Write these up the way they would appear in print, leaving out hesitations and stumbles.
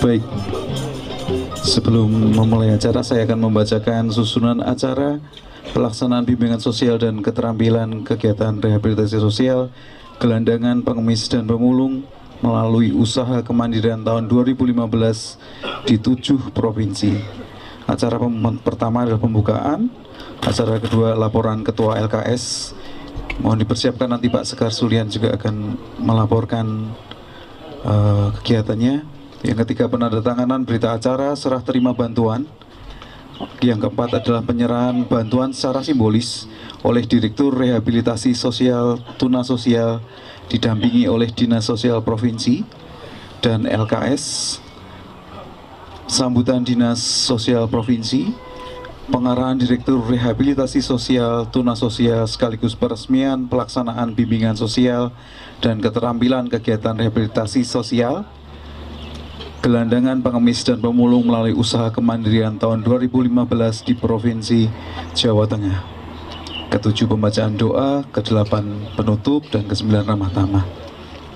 Baik, sebelum memulai acara saya akan membacakan susunan acara pelaksanaan bimbingan sosial dan keterampilan kegiatan rehabilitasi sosial gelandangan, pengemis, dan pemulung melalui usaha kemandirian tahun 2015 di 7 provinsi. Acara pertama adalah pembukaan, acara kedua laporan Ketua LKS. Mohon dipersiapkan, nanti Pak Sekar Sulian juga akan melaporkan kegiatannya. Yang ketiga, penandatanganan berita acara serah terima bantuan. Yang keempat adalah penyerahan bantuan secara simbolis oleh Direktur Rehabilitasi Sosial Tuna Sosial didampingi oleh Dinas Sosial Provinsi dan LKS. Sambutan Dinas Sosial Provinsi, pengarahan Direktur Rehabilitasi Sosial Tuna Sosial sekaligus peresmian pelaksanaan bimbingan sosial dan keterampilan kegiatan rehabilitasi sosial gelandangan, pengemis, dan pemulung melalui usaha kemandirian tahun 2015 di Provinsi Jawa Tengah. Ketujuh, pembacaan doa, kedelapan penutup, dan kesembilan ramah tamah.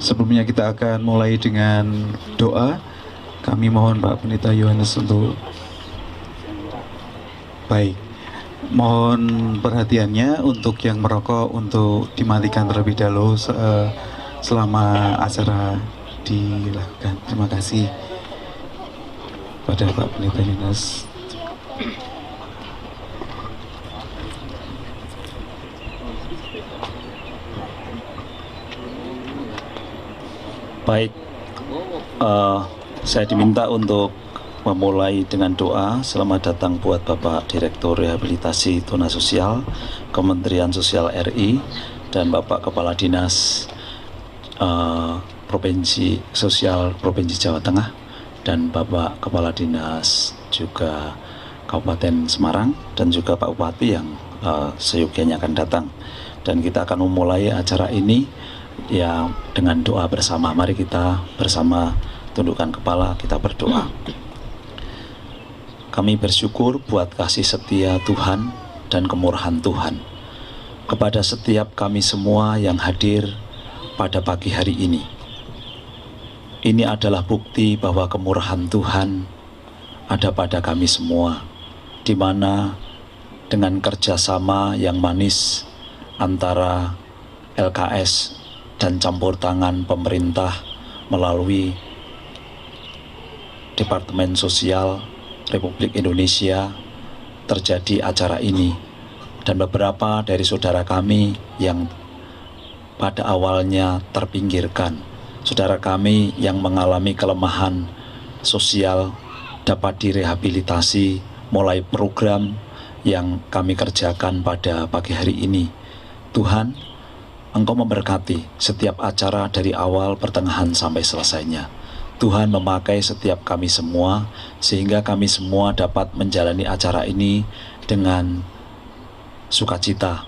Sebelumnya kita akan mulai dengan doa. Kami mohon Pak Pendeta Yohanes untuk baik. Mohon perhatiannya untuk yang merokok untuk dimatikan terlebih dahulu selama acara dilakukan. Terima kasih pada Pak Pendeta Yohanes. Baik, saya diminta untuk memulai dengan doa. Selamat datang buat Bapak Direktur Rehabilitasi Tuna Sosial Kementerian Sosial RI dan Bapak Kepala Dinas Provinsi Sosial Provinsi Jawa Tengah dan Bapak Kepala Dinas juga Kabupaten Semarang dan juga Pak Bupati yang seyogianya akan datang. Dan kita akan memulai acara ini ya dengan doa bersama. Mari kita bersama tundukkan kepala, kita berdoa. Kami bersyukur buat kasih setia Tuhan dan kemurahan Tuhan kepada setiap kami semua yang hadir pada pagi hari ini. Ini adalah bukti bahwa kemurahan Tuhan ada pada kami semua, di mana dengan kerjasama yang manis antara LKS dan campur tangan pemerintah melalui Departemen Sosial Republik Indonesia terjadi acara ini, dan beberapa dari saudara kami yang pada awalnya terpinggirkan, saudara kami yang mengalami kelemahan sosial dapat direhabilitasi mulai program yang kami kerjakan pada pagi hari ini. Tuhan, Engkau memberkati setiap acara dari awal, pertengahan, sampai selesainya. Tuhan memakai setiap kami semua, sehingga kami semua dapat menjalani acara ini dengan sukacita.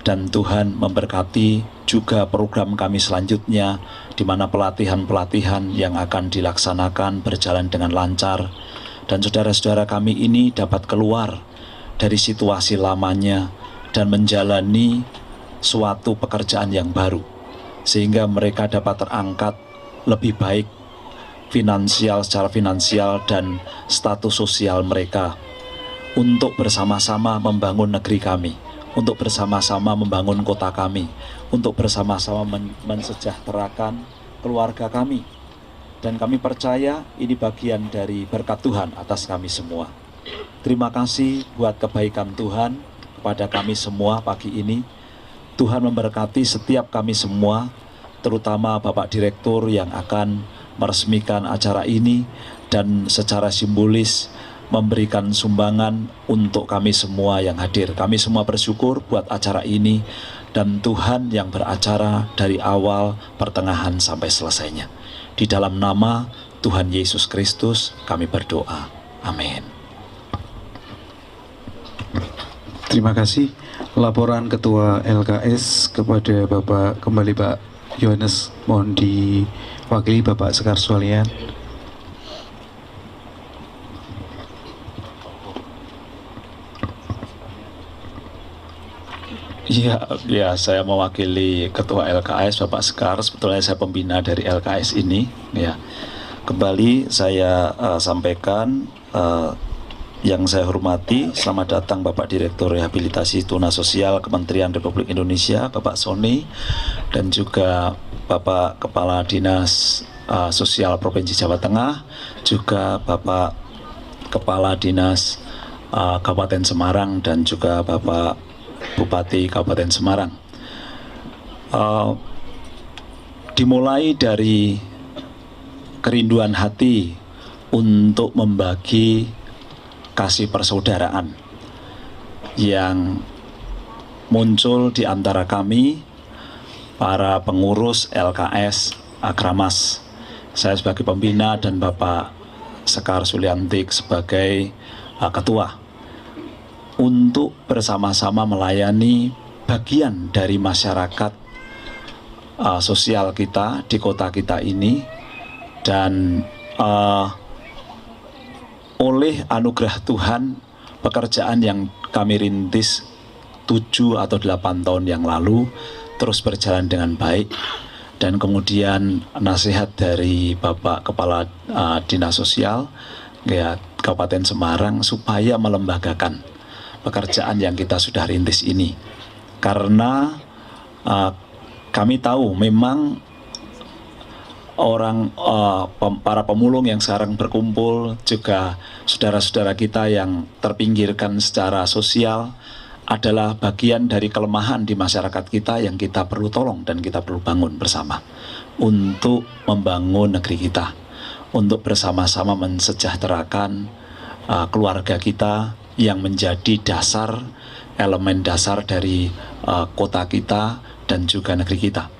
Dan Tuhan memberkati juga program kami selanjutnya, di mana pelatihan-pelatihan yang akan dilaksanakan berjalan dengan lancar, dan saudara-saudara kami ini dapat keluar dari situasi lamanya dan menjalani suatu pekerjaan yang baru, sehingga mereka dapat terangkat lebih baik secara finansial dan status sosial mereka, untuk bersama-sama membangun negeri kami, untuk bersama-sama membangun kota kami, untuk bersama-sama mensejahterakan keluarga kami. Dan kami percaya ini bagian dari berkat Tuhan atas kami semua. Terima kasih buat kebaikan Tuhan kepada kami semua pagi ini. Tuhan memberkati setiap kami semua, terutama Bapak Direktur yang akan meresmikan acara ini dan secara simbolis memberikan sumbangan untuk kami semua yang hadir. Kami semua bersyukur buat acara ini dan Tuhan yang beracara dari awal, pertengahan, sampai selesainya. Di dalam nama Tuhan Yesus Kristus kami berdoa. Amin. Terima kasih. Laporan Ketua LKS kepada Bapak kembali Pak Yohanes, mohon diwakili Bapak Sekar Sulian. Ya, saya mewakili Ketua LKS Bapak Sekar. Sebetulnya saya pembina dari LKS ini. Ya, kembali saya sampaikan yang saya hormati, selamat datang Bapak Direktur Rehabilitasi Tuna Sosial Kementerian Republik Indonesia, Bapak Sony, dan juga Bapak Kepala Dinas Sosial Provinsi Jawa Tengah, juga Bapak Kepala Dinas Kabupaten Semarang, dan juga Bapak Bupati Kabupaten Semarang. Dimulai dari kerinduan hati untuk membagi kasih persaudaraan yang muncul di antara kami, para pengurus LKS Akramas. Saya sebagai pembina dan Bapak Sekar Suliantik sebagai ketua, untuk bersama-sama melayani bagian dari masyarakat sosial kita di kota kita ini. Dan oleh anugerah Tuhan, pekerjaan yang kami rintis 7 atau 8 tahun yang lalu terus berjalan dengan baik. Dan kemudian nasihat dari Bapak Kepala Dinas Sosial ya, Kabupaten Semarang supaya melembagakan pekerjaan yang kita sudah rintis ini. Karena kami tahu memang para pemulung yang sekarang berkumpul, juga saudara-saudara kita yang terpinggirkan secara sosial, adalah bagian dari kelemahan di masyarakat kita yang kita perlu tolong dan kita perlu bangun bersama untuk membangun negeri kita, untuk bersama-sama mensejahterakan keluarga kita yang menjadi dasar, elemen dasar dari kota kita dan juga negeri kita.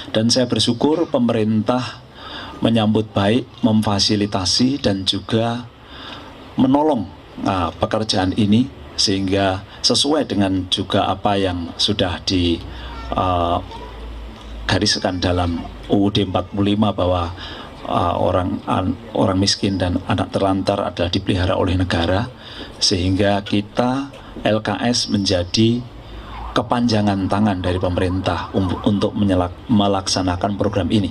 Dan saya bersyukur pemerintah menyambut baik, memfasilitasi dan juga menolong pekerjaan ini, sehingga sesuai dengan juga apa yang sudah digariskan dalam UUD 45 bahwa orang miskin dan anak terlantar adalah dipelihara oleh negara, sehingga kita LKS menjadi kepanjangan tangan dari pemerintah untuk melaksanakan program ini.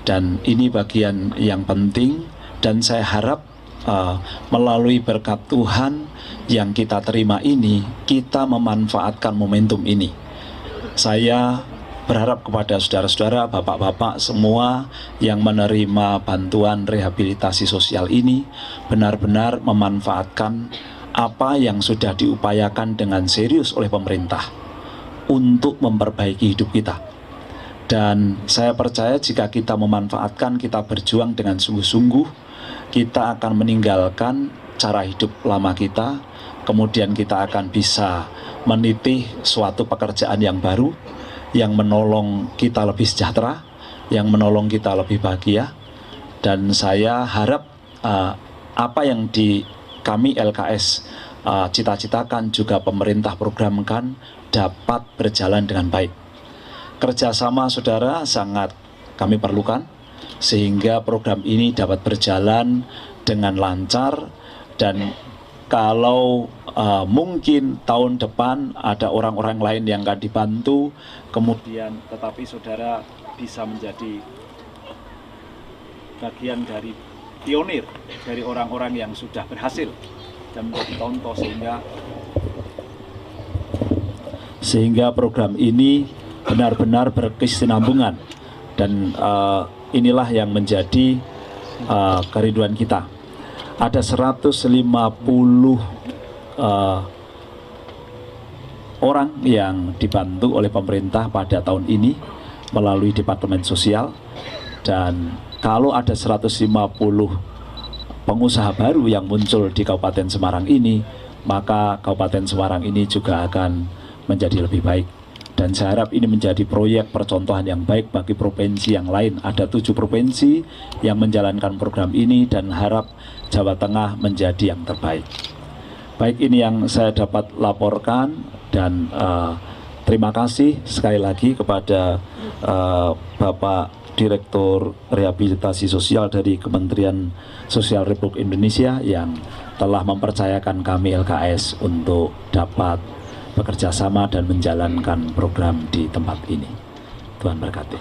Dan ini bagian yang penting, dan saya harap melalui berkat Tuhan yang kita terima ini, kita memanfaatkan momentum ini. Saya berharap kepada saudara-saudara, bapak-bapak semua yang menerima bantuan rehabilitasi sosial ini benar-benar memanfaatkan apa yang sudah diupayakan dengan serius oleh pemerintah untuk memperbaiki hidup kita. Dan saya percaya jika kita memanfaatkan, kita berjuang dengan sungguh-sungguh, kita akan meninggalkan cara hidup lama kita, kemudian kita akan bisa meniti suatu pekerjaan yang baru, yang menolong kita lebih sejahtera, yang menolong kita lebih bahagia. Dan saya harap apa yang kami LKS cita-citakan, juga pemerintah programkan, dapat berjalan dengan baik. Kerjasama saudara sangat kami perlukan, sehingga program ini dapat berjalan dengan lancar. Dan kalau mungkin tahun depan ada orang-orang lain yang akan dibantu, kemudian tetapi saudara bisa menjadi bagian dari pionir, dari orang-orang yang sudah berhasil dan menjadi contoh, sehingga program ini benar-benar berkesinambungan. Dan inilah yang menjadi kerinduan kita. Ada 150 orang yang dibantu oleh pemerintah pada tahun ini melalui Departemen Sosial. Dan kalau ada 150 pengusaha baru yang muncul di Kabupaten Semarang ini, maka Kabupaten Semarang ini juga akan menjadi lebih baik. Dan saya harap ini menjadi proyek percontohan yang baik bagi provinsi yang lain. Ada 7 provinsi yang menjalankan program ini, dan harap Jawa Tengah menjadi yang terbaik. Baik, ini yang saya dapat laporkan, dan terima kasih sekali lagi kepada Bapak Direktur Rehabilitasi Sosial dari Kementerian Sosial Republik Indonesia yang telah mempercayakan kami LKS untuk dapat bekerja sama dan menjalankan program di tempat ini. Tuhan berkati.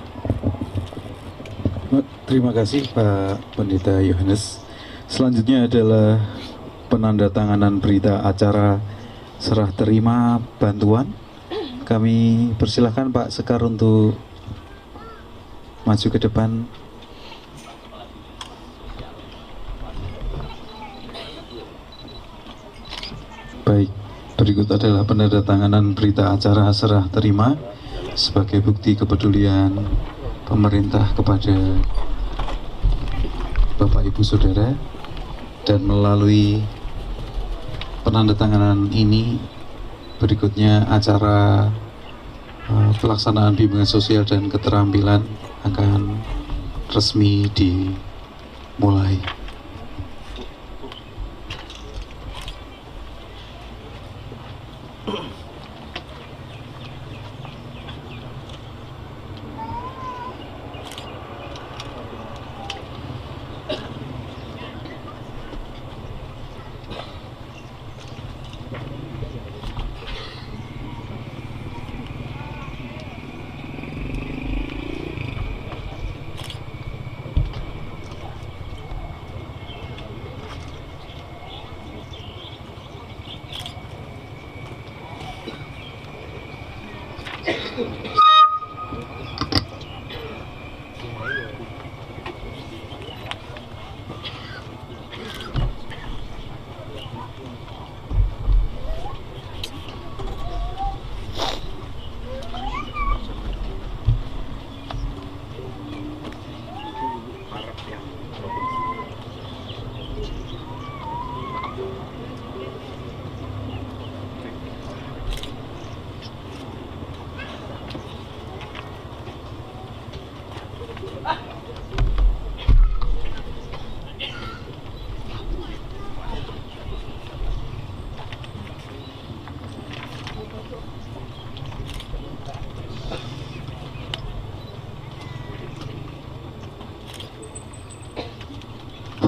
Terima kasih Pak Pendeta Yohanes. Selanjutnya adalah penandatanganan berita acara serah terima bantuan. Kami persilahkan Pak Sekar untuk maju ke depan. Baik, berikut adalah penandatanganan berita acara serah terima sebagai bukti kepedulian pemerintah kepada Bapak Ibu Saudara, dan melalui penandatanganan ini berikutnya acara pelaksanaan bimbingan sosial dan keterampilan akan resmi dimulai.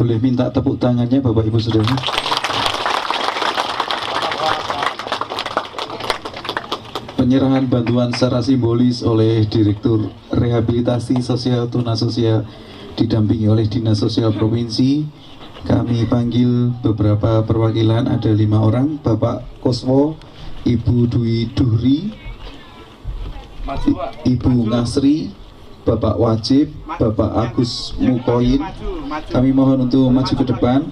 Boleh minta tepuk tangannya Bapak Ibu Saudara. Penyerahan bantuan secara simbolis oleh Direktur Rehabilitasi Sosial Tuna Sosial didampingi oleh Dinas Sosial Provinsi. Kami panggil beberapa perwakilan, ada 5 orang, Bapak Koswo, Ibu Dwi Duhri, Ibu Ngasri, Bapak Wajib, Bapak Agus Mukoyin. Kami mohon untuk maju ke depan.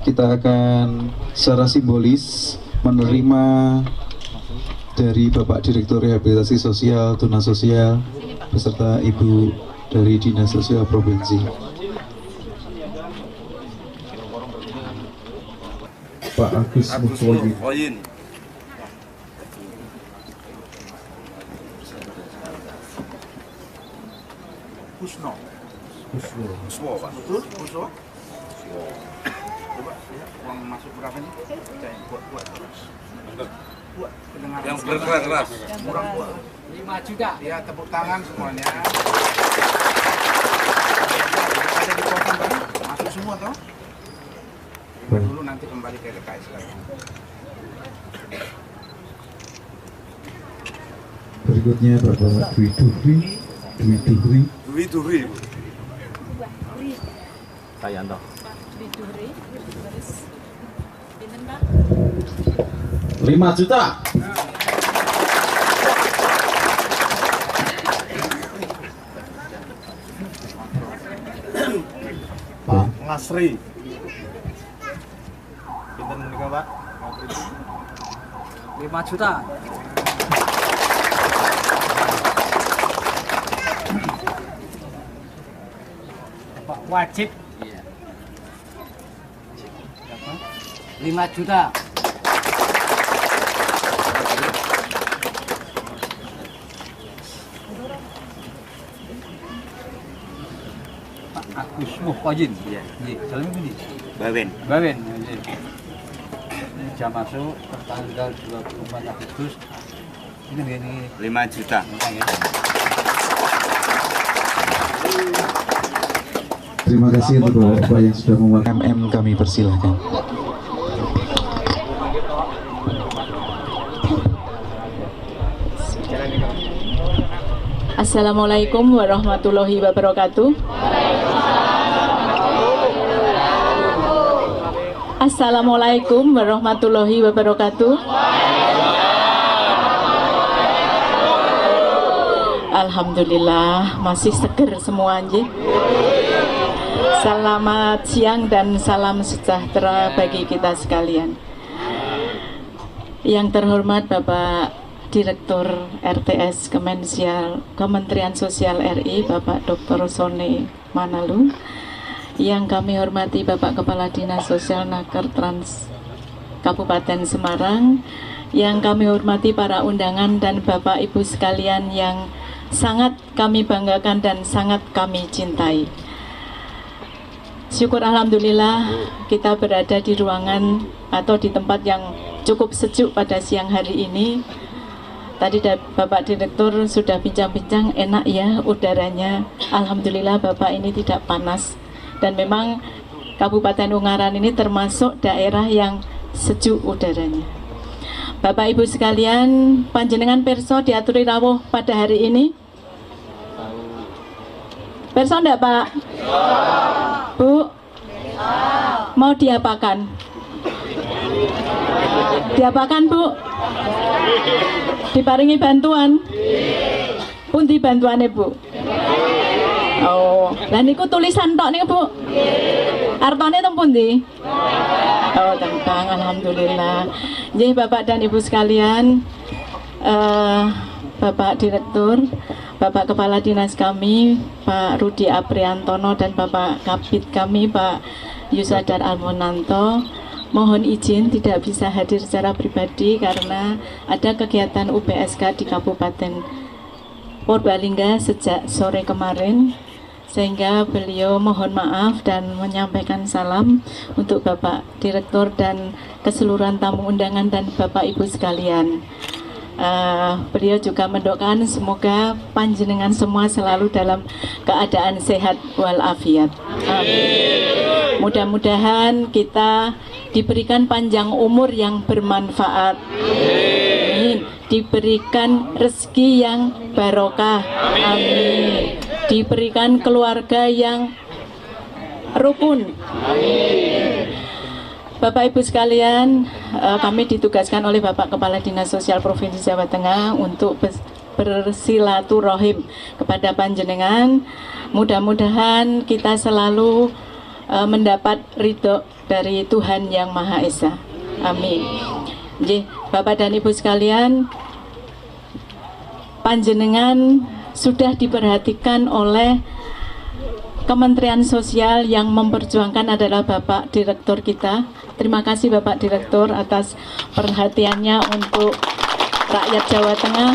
Kita akan secara simbolis menerima dari Bapak Direktur Rehabilitasi Sosial Tuna Sosial beserta Ibu dari Dinas Sosial Provinsi. Pak Agus Mukoyin. Kuswo, Pak. Betul, Kuswo. Coba, uang masuk berapa nih? Buat. Yang berkeras. Murah. 5 juta. Ya, tepuk tangan semuanya. Ada dipotong tadi, masuk semua toh? Terima dulu, nanti kembali ke LKS lagi. Berikutnya Bapak Dwi Duhri. Sayanto. Dwi Duhri. Terus pinten, Pak? 5 juta. Pak Ngasri. Pinten menika, Pak? 5 juta. Pak Wajib. 5 juta. Pak Agus Mukoyin. Iya. Salam ini. Bawen. Ini jam masuk tanggal 24 Agustus. Ini 5 juta. Terima kasih untuk Bapak yang sudah mewakili. Kami persilahkan. Assalamualaikum warahmatullahi wabarakatuh. Assalamualaikum warahmatullahi wabarakatuh. Alhamdulillah masih seger semua nggih. Selamat siang dan salam sejahtera bagi kita sekalian. Yang terhormat Bapak Direktur RTS Kementerian Sosial RI, Bapak Dr. Sone Manalu. Yang kami hormati Bapak Kepala Dinas Sosial Naker Trans Kabupaten Semarang. Yang kami hormati para undangan dan Bapak Ibu sekalian yang sangat kami banggakan dan sangat kami cintai. Syukur alhamdulillah kita berada di ruangan atau di tempat yang cukup sejuk pada siang hari ini. Tadi Bapak Direktur sudah bincang-bincang, enak ya udaranya. Alhamdulillah Bapak ini tidak panas. Dan memang Kabupaten Ungaran ini termasuk daerah yang sejuk udaranya. Bapak Ibu sekalian, panjenengan perso diaturi rawuh pada hari ini? Perso enggak Pak? Bu? Mau diapakan? Diapakan Bu? Diparingi bantuan? Pundi bantuannya Bu? Oh, lah niku tulisan tok niku Bu. Artane teng pundi? Oh, tentang alhamdulillah. Nggih Bapak dan Ibu sekalian, Bapak Direktur, Bapak Kepala Dinas kami, Pak Rudi Apriantono dan Bapak Kabid kami, Pak Yusadar Almonanto, mohon izin tidak bisa hadir secara pribadi karena ada kegiatan UPSK di Kabupaten Purbalingga sejak sore kemarin, sehingga beliau mohon maaf dan menyampaikan salam untuk Bapak Direktur dan keseluruhan tamu undangan dan Bapak Ibu sekalian. Beliau juga mendoakan semoga panjenengan semua selalu dalam keadaan sehat walafiat. Amin. Mudah-mudahan kita diberikan panjang umur yang bermanfaat. Amin. Diberikan rezeki yang barokah. Amin. Diberikan keluarga yang rukun. Amin. Bapak Ibu sekalian, kami ditugaskan oleh Bapak Kepala Dinas Sosial Provinsi Jawa Tengah untuk bersilaturahim kepada panjenengan. Mudah-mudahan kita selalu mendapat ridho dari Tuhan Yang Maha Esa. Amin. Jadi, Bapak dan Ibu sekalian, panjenengan sudah diperhatikan oleh Kementerian Sosial yang memperjuangkan adalah Bapak Direktur kita. Terima kasih Bapak Direktur atas perhatiannya untuk rakyat Jawa Tengah,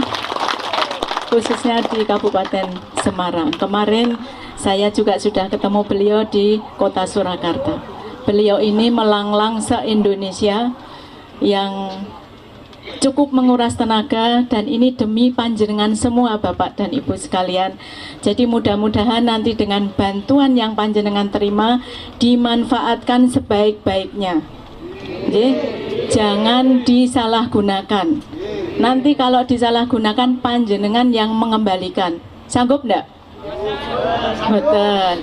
khususnya di Kabupaten Semarang. Kemarin saya juga sudah ketemu beliau di Kota Surakarta. Beliau ini melanglang se-Indonesia yang cukup menguras tenaga, dan ini demi panjenengan semua Bapak dan Ibu sekalian. Jadi mudah-mudahan nanti dengan bantuan yang panjenengan terima dimanfaatkan sebaik-baiknya. Jangan disalahgunakan. Nanti kalau disalahgunakan panjenengan yang mengembalikan. Sanggup enggak? Betul.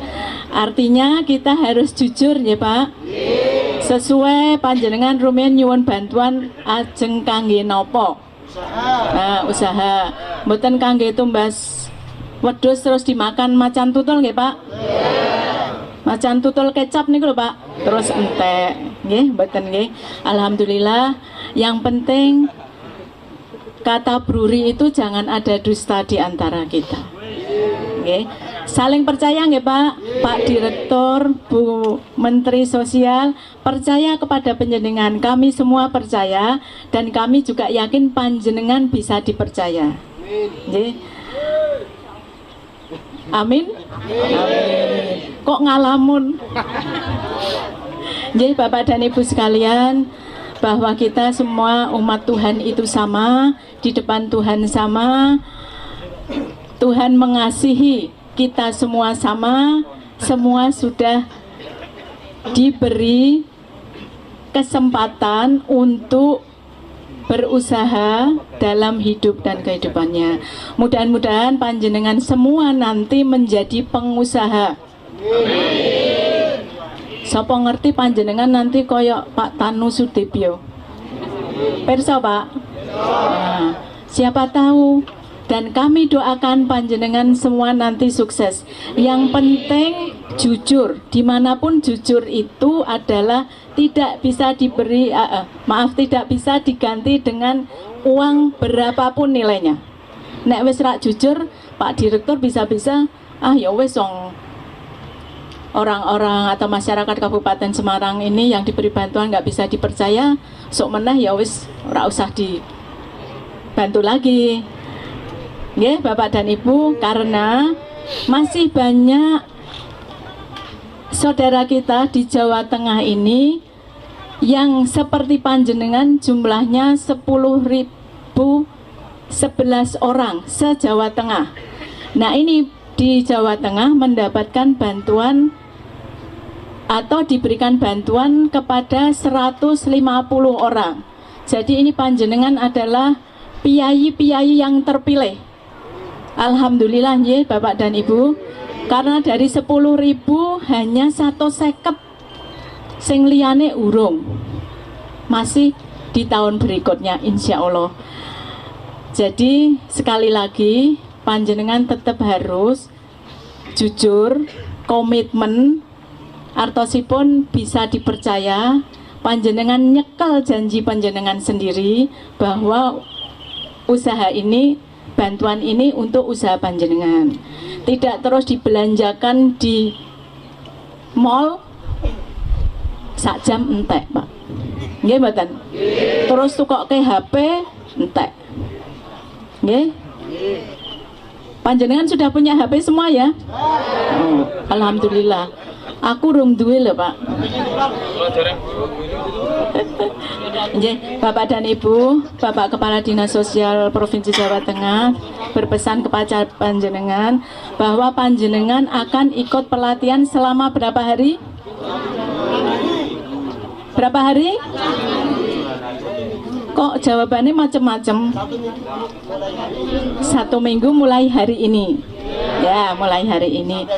Artinya kita harus jujur ya Pak. Sesuai panjenengan rumiyin nyuwun bantuan ajeng kangge nopo? Nah, usaha. Mboten kangge tumbas wedhus terus dimakan macan tutul nggih, Pak? Macan tutul kecap niku lho, Pak. Terus entek. Nggih, mboten nggih. Alhamdulillah, yang penting kata bruri itu jangan ada dusta di antara kita. Nggih. Saling percaya nggih Pak, Pak Direktur, Bu Menteri Sosial, percaya kepada panjenengan. Kami semua percaya dan kami juga yakin panjenengan bisa dipercaya. Nggih. Amin. Amin. Kok ngalamun? Nggih Bapak dan Ibu sekalian, bahwa kita semua umat Tuhan itu sama, di depan Tuhan sama. Tuhan mengasihi kita semua sama, semua sudah diberi kesempatan untuk berusaha dalam hidup dan kehidupannya. Mudah-mudahan panjenengan semua nanti menjadi pengusaha. Sapa ngerti panjenengan nanti koyok Pak Tanu Sudibyo. Perso Pak? Nah, siapa tahu. Dan kami doakan panjenengan semua nanti sukses. Yang penting jujur. Dimanapun jujur itu adalah tidak bisa diberi, tidak bisa diganti dengan uang berapapun nilainya. Nek wis rak jujur, Pak Direktur bisa-bisa ya wis orang-orang atau masyarakat Kabupaten Semarang ini yang diberi bantuan nggak bisa dipercaya, sok meneh ya wis ora usah dibantu lagi. Nggih, Bapak dan Ibu, karena masih banyak saudara kita di Jawa Tengah ini yang seperti panjenengan jumlahnya 10.011 orang se-Jawa Tengah. Nah, ini di Jawa Tengah mendapatkan bantuan atau diberikan bantuan kepada 150 orang. Jadi ini panjenengan adalah piyayi-piyayi yang terpilih. Alhamdulillah ya Bapak dan Ibu, karena dari 10.000 hanya 150 sing liyane urung, masih di tahun berikutnya insya Allah. Jadi sekali lagi panjenengan tetap harus jujur, komitmen, artosipun bisa dipercaya. Panjenengan nyekel janji panjenengan sendiri bahwa usaha ini, bantuan ini untuk usaha panjenengan, tidak terus dibelanjakan di mall sak jam entek Pak. Nggih mboten? Terus tukokke HP entek. Nggih? Panjenengan sudah punya HP semua ya? Oh, alhamdulillah. Aku rung duwe lho Pak. Bapak dan Ibu, Bapak Kepala Dinas Sosial Provinsi Jawa Tengah berpesan kepada panjenengan bahwa panjenengan akan ikut pelatihan selama berapa hari? Berapa hari? Kok jawabannya macam-macam? 1 minggu mulai hari ini. Ya, mulai hari ini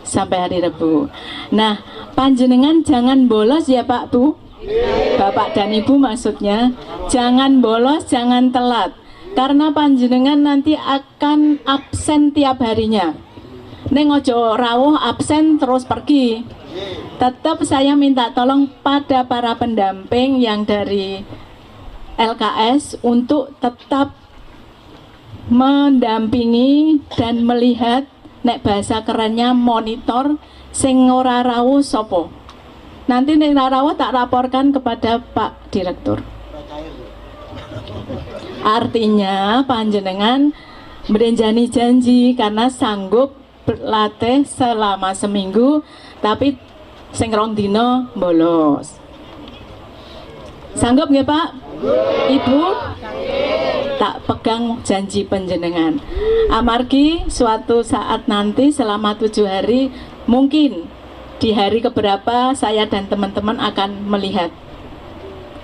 sampai hari Rabu. Nah, panjenengan jangan bolos ya Pak Bu. Bapak dan Ibu maksudnya, jangan bolos, jangan telat. Karena panjenengan nanti akan absen tiap harinya. Neng ojo rawuh absen terus pergi. Tetap saya minta tolong pada para pendamping yang dari LKS untuk tetap mendampingi dan melihat, nek bahasa kerennya monitor sing ora rawuh sopo. Nanti nek ora rawuh tak laporkan kepada Pak Direktur. Artinya panjenengan berenjani janji karena sanggup berlatih selama seminggu, tapi sing rong dino bolos. Sanggup nggih Pak? Ibu? Tak pegang janji panjenengan. Amargi suatu saat nanti selama 7 hari, mungkin di hari keberapa saya dan teman-teman akan melihat.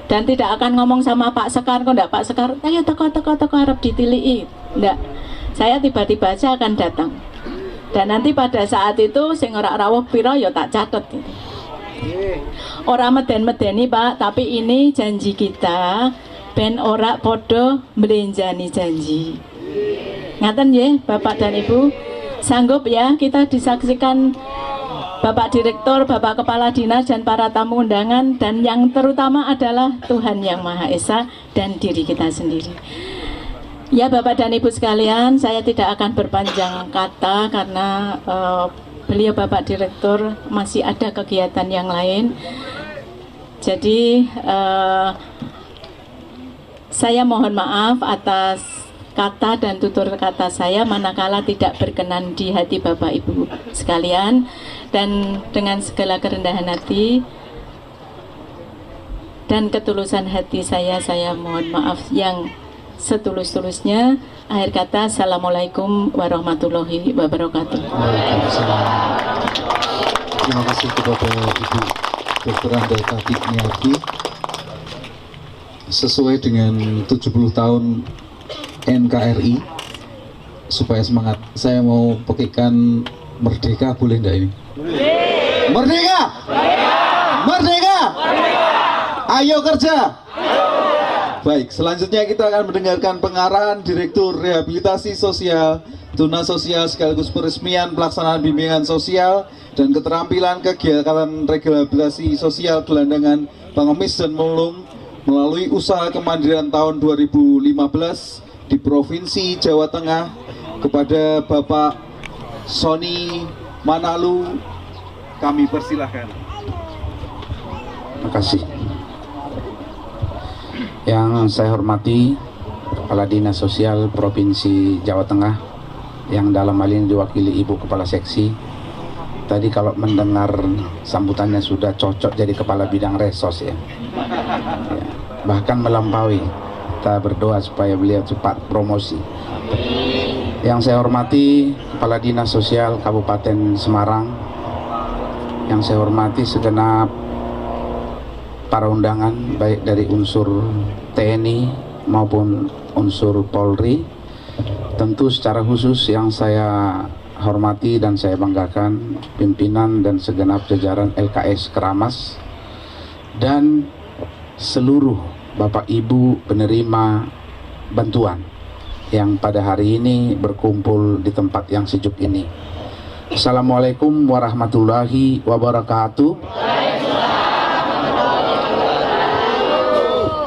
Dan tidak akan ngomong sama Pak Sekar, kok enggak Pak Sekar, ayo teko harap ditilii. Enggak. Saya tiba-tiba aja akan datang. Dan nanti pada saat itu sing ora rawuh pira ya tak catet gitu. Ora meden-medeni Pak, tapi ini janji kita ben ora podo mlenjani janji. Ngaten nggih Bapak dan Ibu, sanggup ya kita disaksikan Bapak Direktur, Bapak Kepala Dinas dan para tamu undangan, dan yang terutama adalah Tuhan Yang Maha Esa dan diri kita sendiri. Ya Bapak dan Ibu sekalian, saya tidak akan berpanjang kata karena beliau Bapak Direktur masih ada kegiatan yang lain. Jadi saya mohon maaf atas kata dan tutur kata saya manakala tidak berkenan di hati Bapak Ibu sekalian, dan dengan segala kerendahan hati dan ketulusan hati saya mohon maaf yang setulus-tulusnya. Akhir kata, Assalamualaikum warahmatullahi wabarakatuh. Terima kasih kepada Ibu Dr. Anda Katibniati. Sesuai dengan 70 tahun NKRI, supaya semangat, saya mau pakaikan Merdeka, boleh enggak ini? Merdeka! Merdeka! Ayo kerja! Baik, selanjutnya kita akan mendengarkan pengarahan Direktur Rehabilitasi Sosial, Tuna Sosial sekaligus peresmian pelaksanaan bimbingan sosial dan keterampilan kegiatan rehabilitasi sosial gelandangan, pengemis dan pemulung melalui usaha kemandirian tahun 2015 di Provinsi Jawa Tengah kepada Bapak Sony Manalu. Kami persilahkan. Terima kasih. Yang saya hormati Kepala Dinas Sosial Provinsi Jawa Tengah, yang dalam hal ini diwakili Ibu Kepala Seksi. Tadi kalau mendengar sambutannya sudah cocok jadi Kepala Bidang Resos ya. Bahkan melampaui. Kita berdoa supaya beliau cepat promosi. Yang saya hormati Kepala Dinas Sosial Kabupaten Semarang, yang saya hormati segenap para undangan baik dari unsur TNI maupun unsur Polri. Tentu secara khusus yang saya hormati dan saya banggakan pimpinan dan segenap jajaran LKS Keramas dan seluruh Bapak Ibu penerima bantuan yang pada hari ini berkumpul di tempat yang sejuk ini. Assalamualaikum warahmatullahi wabarakatuh.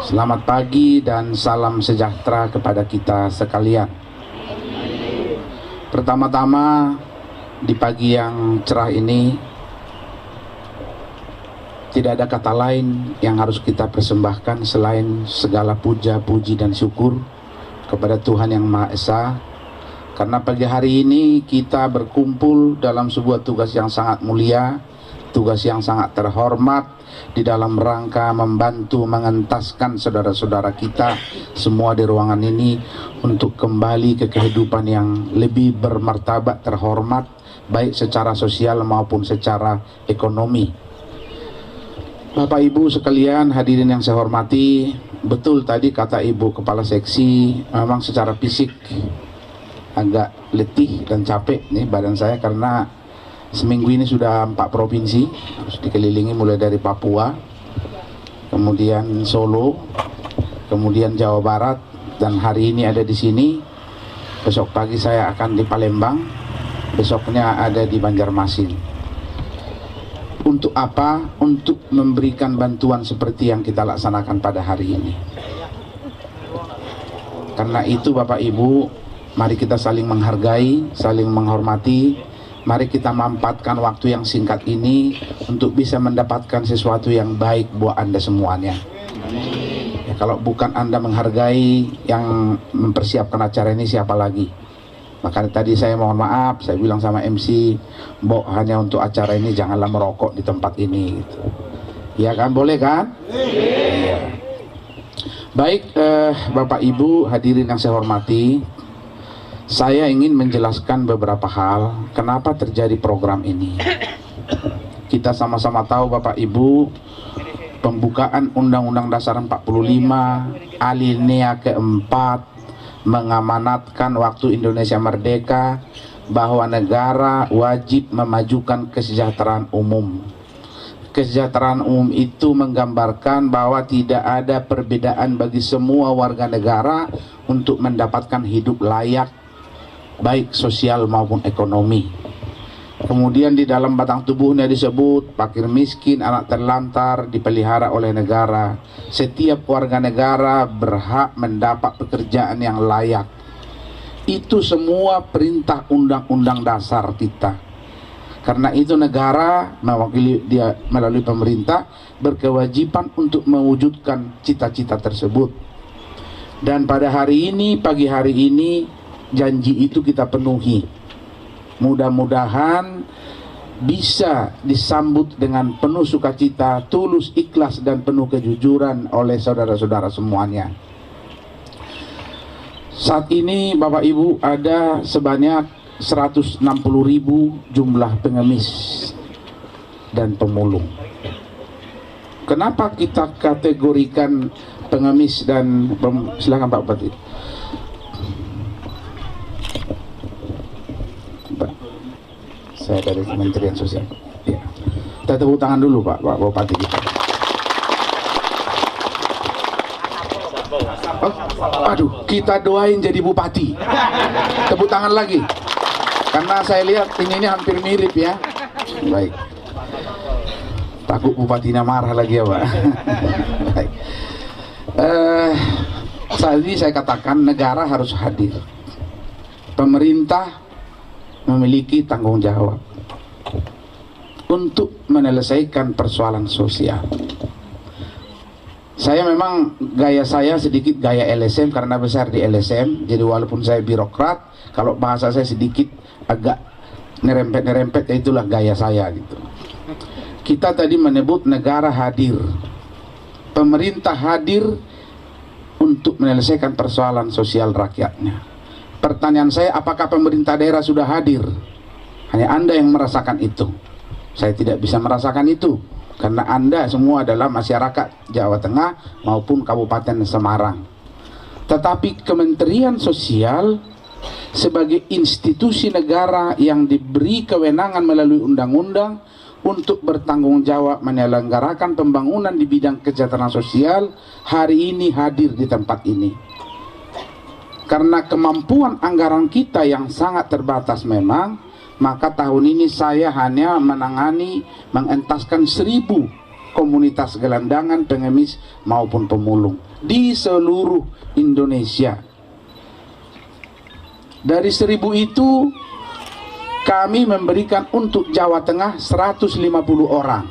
Selamat pagi dan salam sejahtera kepada kita sekalian. Pertama-tama di pagi yang cerah ini, tidak ada kata lain yang harus kita persembahkan selain segala puja, puji dan syukur kepada Tuhan Yang Maha Esa. Karena pagi hari ini kita berkumpul dalam sebuah tugas yang sangat mulia, tugas yang sangat terhormat di dalam rangka membantu mengentaskan saudara-saudara kita semua di ruangan ini untuk kembali ke kehidupan yang lebih bermartabat, terhormat, baik secara sosial maupun secara ekonomi. Bapak Ibu sekalian, hadirin yang saya hormati, betul tadi kata Ibu Kepala Seksi, memang secara fisik agak letih dan capek nih badan saya karena seminggu ini sudah 4 provinsi harus dikelilingi, mulai dari Papua, kemudian Solo, kemudian Jawa Barat, dan hari ini ada di sini. Besok pagi saya akan di Palembang, besoknya ada di Banjarmasin. Untuk apa? Untuk memberikan bantuan seperti yang kita laksanakan pada hari ini. Karena itu Bapak Ibu, mari kita saling menghargai, saling menghormati. Mari kita mampatkan waktu yang singkat ini untuk bisa mendapatkan sesuatu yang baik buat Anda semuanya. Ya, kalau bukan Anda menghargai yang mempersiapkan acara ini, siapa lagi? Makanya tadi saya mohon maaf, saya bilang sama MC, Mbok hanya untuk acara ini janganlah merokok di tempat ini gitu. Ya kan, boleh kan? Iya. Baik, Bapak Ibu hadirin yang saya hormati, saya ingin menjelaskan beberapa hal kenapa terjadi program ini. Kita sama-sama tahu Bapak Ibu, pembukaan Undang-Undang Dasar 45 alinea keempat mengamanatkan waktu Indonesia merdeka bahwa negara wajib memajukan kesejahteraan umum. Kesejahteraan umum itu menggambarkan bahwa tidak ada perbedaan bagi semua warga negara untuk mendapatkan hidup layak, baik sosial maupun ekonomi. Kemudian di dalam batang tubuhnya disebut fakir miskin, anak terlantar dipelihara oleh negara. Setiap warga negara berhak mendapat pekerjaan yang layak. Itu semua perintah undang-undang dasar kita. Karena itu negara mewakili dia melalui pemerintah berkewajiban untuk mewujudkan cita-cita tersebut. Dan pada hari ini, pagi hari ini, janji itu kita penuhi. Mudah-mudahan bisa disambut dengan penuh sukacita, tulus, ikhlas, dan penuh kejujuran oleh saudara-saudara semuanya. Saat ini Bapak Ibu ada sebanyak 160.000 jumlah pengemis dan pemulung. Kenapa kita kategorikan pengemis dan silakan Pak Bupati. Saya dari Kementerian Sosial. Ya. Kita tepuk tangan dulu Pak Bupati kita. Aduh, kita doain jadi bupati. Tepuk tangan lagi. Karena saya lihat ini hampir mirip ya. Baik. Takut bupatinya marah lagi ya Pak. Baik. Tadi saya katakan negara harus hadir. Pemerintah memiliki tanggung jawab untuk menyelesaikan persoalan sosial. Saya memang gaya saya sedikit gaya LSM karena besar di LSM. Jadi walaupun saya birokrat, kalau bahasa saya sedikit agak nerempet-nerempet, itulah gaya saya gitu. Kita tadi menyebut negara hadir, pemerintah hadir untuk menyelesaikan persoalan sosial rakyatnya. Pertanyaan saya, apakah pemerintah daerah sudah hadir? Hanya Anda yang merasakan itu. Saya tidak bisa merasakan itu karena Anda semua adalah masyarakat Jawa Tengah maupun Kabupaten Semarang. Tetapi Kementerian Sosial sebagai institusi negara yang diberi kewenangan melalui undang-undang untuk bertanggung jawab menyelenggarakan pembangunan di bidang kesejahteraan sosial, hari ini hadir di tempat ini. Karena kemampuan anggaran kita yang sangat terbatas memang, maka tahun ini saya hanya mengentaskan 1.000 komunitas gelandangan, pengemis maupun pemulung di seluruh Indonesia. Dari 1.000 itu kami memberikan untuk Jawa Tengah 150 orang.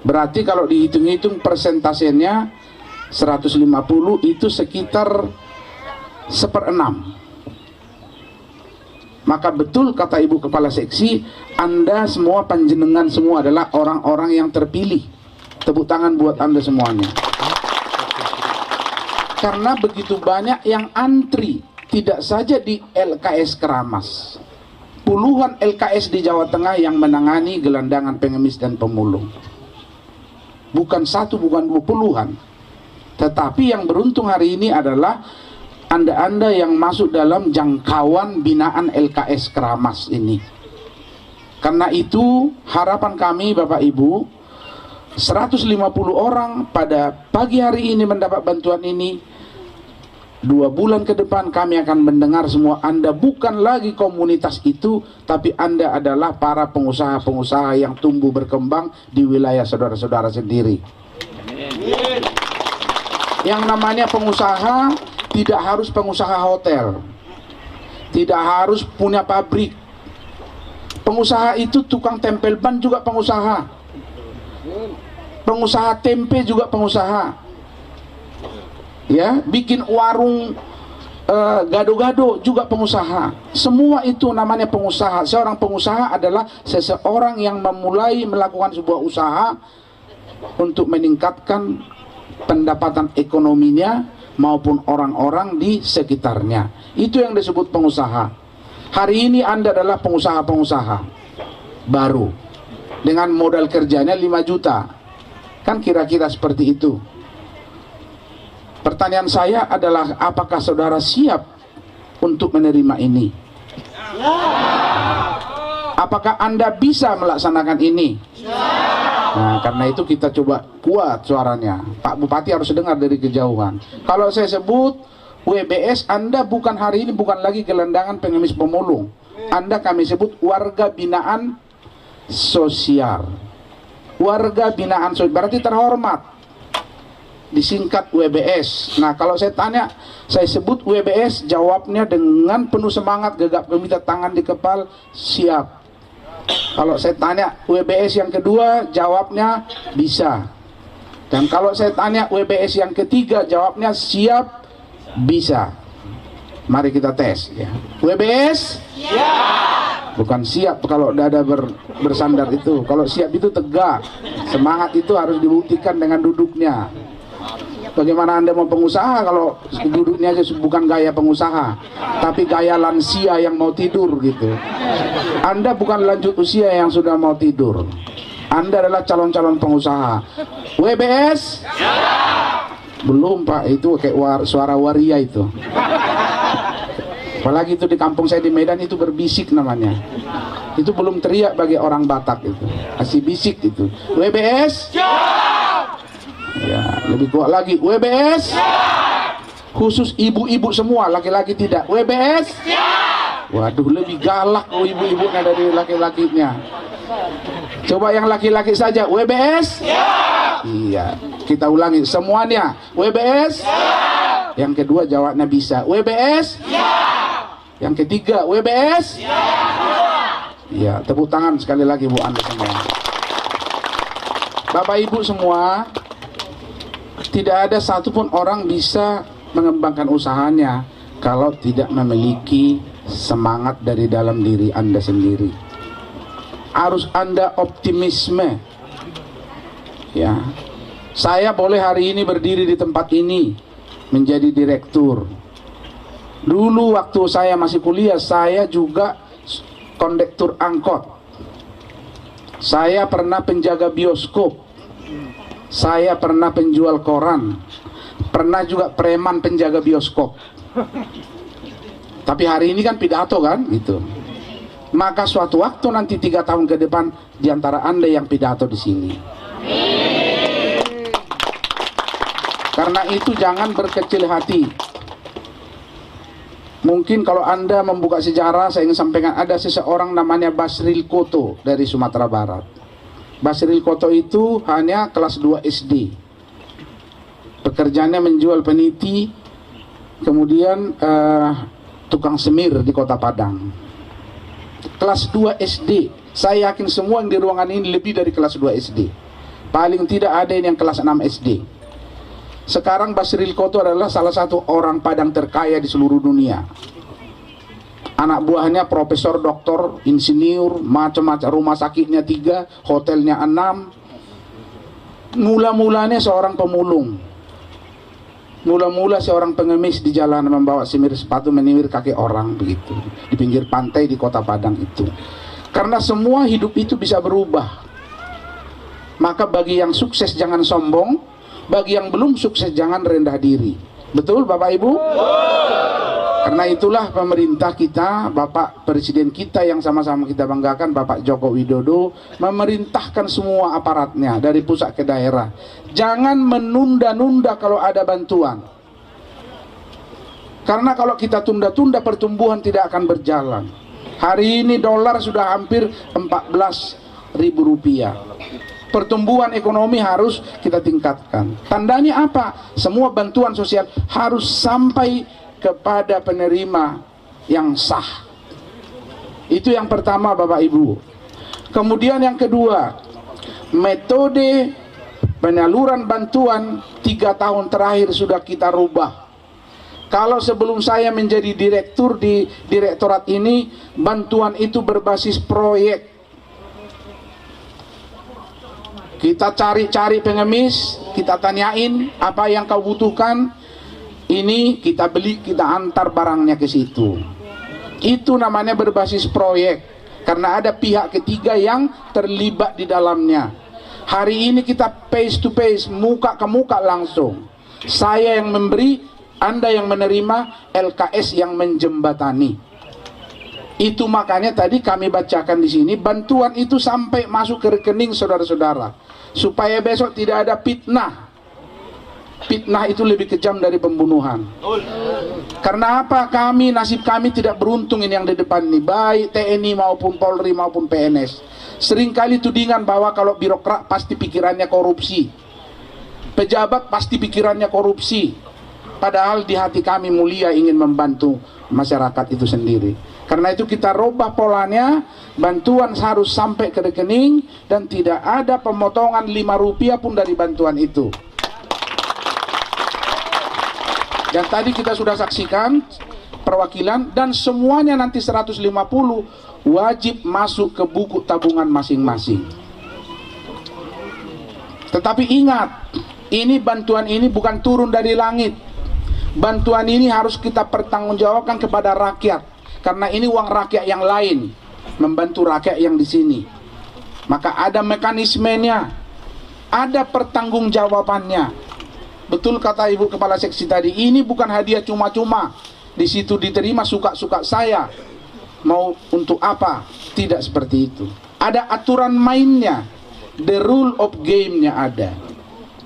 Berarti kalau dihitung-hitung persentasenya 150 itu sekitar 1/6. Maka betul kata Ibu Kepala Seksi, Anda semua, panjenengan semua adalah orang-orang yang terpilih. Tepuk tangan buat Anda semuanya. Karena begitu banyak yang antri, tidak saja di LKS Keramas. Puluhan LKS di Jawa Tengah yang menangani gelandangan, pengemis dan pemulung. Bukan satu, bukan 2, puluhan. Tetapi yang beruntung hari ini adalah Anda-anda yang masuk dalam jangkauan binaan LKS Keramas ini. Karena itu harapan kami Bapak Ibu, 150 orang pada pagi hari ini mendapat bantuan ini. 2 bulan ke depan kami akan mendengar semua Anda bukan lagi komunitas itu, tapi Anda adalah para pengusaha-pengusaha yang tumbuh berkembang di wilayah saudara-saudara sendiri. Yang namanya pengusaha tidak harus pengusaha hotel, tidak harus punya pabrik. Pengusaha itu tukang tempel ban juga pengusaha, pengusaha tempe juga pengusaha, ya, bikin warung gado-gado juga pengusaha. Semua itu namanya pengusaha. Seorang pengusaha adalah seseorang yang memulai melakukan sebuah usaha untuk meningkatkan pendapatan ekonominya maupun orang-orang di sekitarnya. Itu yang disebut pengusaha. Hari ini Anda adalah pengusaha-pengusaha baru dengan modal kerjanya 5 juta. Kan kira-kira seperti itu. Pertanyaan saya adalah, apakah saudara siap untuk menerima ini? Apakah Anda bisa melaksanakan ini? Nah, karena itu kita coba kuat suaranya. Pak Bupati harus dengar dari kejauhan. Kalau saya sebut WBS, Anda bukan hari ini bukan lagi gelandangan, pengemis, pemulung. Anda kami sebut warga binaan sosial. Warga binaan sosial berarti terhormat. Disingkat WBS. Nah, kalau saya tanya, saya sebut WBS, jawabnya dengan penuh semangat, gegap gempita, tangan di kepala, siap. Kalau saya tanya WBS yang kedua, jawabnya bisa. Dan kalau saya tanya WBS yang ketiga, jawabnya siap, bisa. Mari kita tes ya. WBS? Siap. Bukan siap kalau dada bersandar itu. Kalau siap itu tegak. Semangat itu harus dibuktikan dengan duduknya. Bagaimana Anda mau pengusaha kalau duduknya bukan gaya pengusaha, tapi gaya lansia yang mau tidur gitu. Anda bukan lanjut usia yang sudah mau tidur. Anda adalah calon-calon pengusaha. WBS? Belum Pak, itu kayak suara waria itu. Apalagi itu di kampung saya di Medan itu berbisik namanya. Itu belum teriak bagi orang Batak itu, masih bisik itu. WBS? Ya, lebih kuat lagi. WBS? Khusus ibu-ibu semua, laki-laki tidak. WBS? Waduh, lebih galak ibu-ibunya dari laki-lakinya. Coba yang laki-laki saja. WBS? Iya, kita ulangi semuanya. WBS? Yang kedua jawabnya bisa. WBS? Yang ketiga, WBS? Ya, tepuk tangan sekali lagi Bu Anda semua. Bapak Ibu semua, tidak ada satupun orang bisa mengembangkan usahanya kalau tidak memiliki semangat dari dalam diri Anda sendiri. Harus Anda optimisme. Ya, saya boleh hari ini berdiri di tempat ini menjadi direktur. Dulu waktu saya masih kuliah, saya juga kondektur angkot. Saya pernah penjaga bioskop. Saya pernah penjual koran. Pernah juga preman penjaga bioskop. Tapi hari ini kan pidato kan, gitu. Maka suatu waktu nanti 3 tahun ke depan, di antara Anda yang pidato di sini. Karena itu jangan berkecil hati. Mungkin kalau Anda membuka sejarah, saya ingin sampaikan ada seseorang namanya Basril Koto dari Sumatera Barat. Basril Koto itu hanya kelas 2 SD. Pekerjaannya menjual peniti, kemudian tukang semir di Kota Padang. Kelas 2 SD. Saya yakin semua yang di ruangan ini lebih dari kelas 2 SD. Paling tidak ada yang kelas 6 SD. Sekarang Basril Koto adalah salah satu orang Padang terkaya di seluruh dunia. Anak buahnya profesor, doktor, insinyur, macam-macam, rumah sakitnya 3, hotelnya 6. Mula-mulanya seorang pemulung. Mula-mula seorang pengemis di jalan membawa semir sepatu menimir kaki orang begitu. Di pinggir pantai di Kota Padang itu. Karena semua hidup itu bisa berubah. Maka bagi yang sukses jangan sombong. Bagi yang belum sukses jangan rendah diri. Betul Bapak Ibu? Karena itulah pemerintah kita, Bapak Presiden kita yang sama-sama kita banggakan, Bapak Joko Widodo, memerintahkan semua aparatnya dari pusat ke daerah. Jangan menunda-nunda kalau ada bantuan. Karena kalau kita tunda-tunda pertumbuhan tidak akan berjalan. Hari ini dolar sudah hampir 14.000 rupiah. Pertumbuhan ekonomi harus kita tingkatkan. Tandanya apa? Semua bantuan sosial harus sampai kepada penerima yang sah. Itu yang pertama Bapak Ibu. Kemudian yang kedua, metode penyaluran bantuan 3 tahun terakhir sudah kita rubah. Kalau sebelum saya menjadi direktur di direktorat ini, bantuan itu berbasis proyek. Kita cari-cari pengemis, kita tanyain apa yang kau butuhkan, ini kita beli, kita antar barangnya ke situ. Itu namanya berbasis proyek, karena ada pihak ketiga yang terlibat di dalamnya. Hari ini kita face to face, muka ke muka langsung. Saya yang memberi, Anda yang menerima, LKS yang menjembatani. Itu makanya tadi kami bacakan di sini, bantuan itu sampai masuk ke rekening saudara-saudara. Supaya besok tidak ada fitnah. Fitnah itu lebih kejam dari pembunuhan. Karena apa? Nasib kami tidak beruntung ini yang di depan ini, baik TNI maupun Polri maupun PNS. Seringkali tudingan bahwa kalau birokrat pasti pikirannya korupsi, pejabat pasti pikirannya korupsi. Padahal di hati kami mulia ingin membantu masyarakat itu sendiri. Karena itu kita rubah polanya, bantuan harus sampai ke rekening dan tidak ada pemotongan 5 rupiah pun dari bantuan itu. Dan tadi kita sudah saksikan perwakilan dan semuanya nanti 150 wajib masuk ke buku tabungan masing-masing. Tetapi ingat, ini bantuan ini bukan turun dari langit. Bantuan ini harus kita pertanggungjawabkan kepada rakyat. Karena ini uang rakyat yang lain, membantu rakyat yang di sini. Maka ada mekanismenya, ada pertanggungjawabannya. Betul kata Ibu Kepala Seksi tadi, ini bukan hadiah cuma-cuma. di situ diterima suka-suka saya, mau untuk apa? Tidak seperti itu. Ada aturan mainnya, the rule of game-nya ada.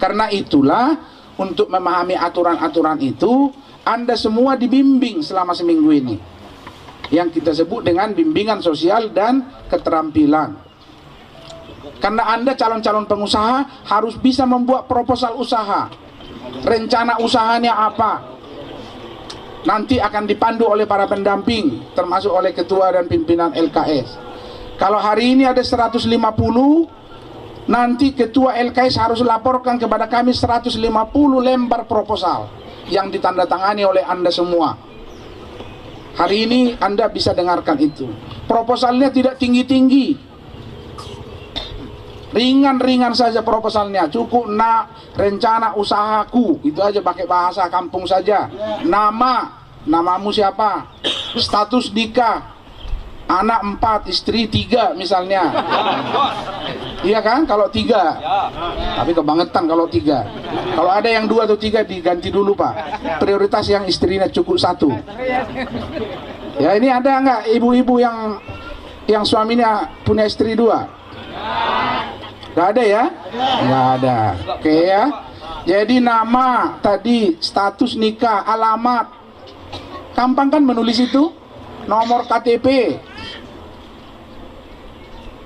Karena itulah, untuk memahami aturan-aturan itu, Anda semua dibimbing selama seminggu ini, yang kita sebut dengan bimbingan sosial dan keterampilan. Karena Anda calon-calon pengusaha harus bisa membuat proposal usaha, rencana usahanya apa, nanti akan dipandu oleh para pendamping, termasuk oleh ketua dan pimpinan LKS. Kalau hari ini ada 150, nanti ketua LKS harus laporkan kepada kami 150 lembar proposal yang ditandatangani oleh Anda semua. Hari ini Anda bisa dengarkan itu. Proposalnya tidak tinggi-tinggi, ringan-ringan saja proposalnya. Cukup rencana usahaku, itu aja, pakai bahasa kampung saja. Namamu siapa, status nikah, anak 4, istri 3 misalnya. Iya kan, kalau 3. Tapi kebangetan kalau 3. Kalau ada yang 2 atau 3 diganti dulu Pak. Prioritas yang istrinya cukup 1. Ya, ini ada nggak ibu-ibu yang suaminya punya istri 2? Nggak ada ya? Nggak ada. Oke ya. Jadi nama tadi, status nikah, alamat, gampang kan menulis itu? Nomor KTP,